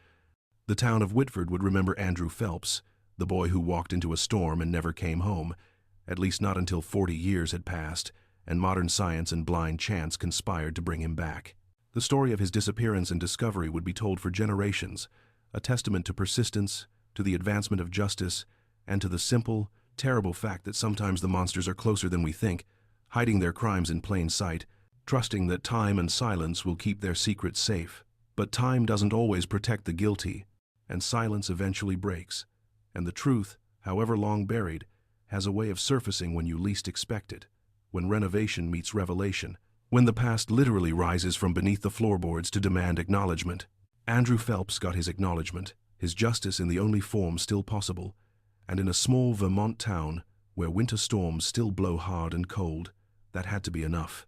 Speaker 1: the town of Whitford would remember Andrew Phelps, the boy who walked into a storm and never came home, at least not until 40 years had passed, and modern science and blind chance conspired to bring him back. The story of his disappearance and discovery would be told for generations, a testament to persistence, to the advancement of justice, and to the simple, terrible fact that sometimes the monsters are closer than we think, hiding their crimes in plain sight, trusting that time and silence will keep their secrets safe. But time doesn't always protect the guilty, and silence eventually breaks, and the truth, however long buried, has a way of surfacing when you least expect it, when renovation meets revelation, when the past literally rises from beneath the floorboards to demand acknowledgement. Andrew Phelps got his acknowledgement, his justice in the only form still possible, and in a small Vermont town where winter storms still blow hard and cold, that had to be enough.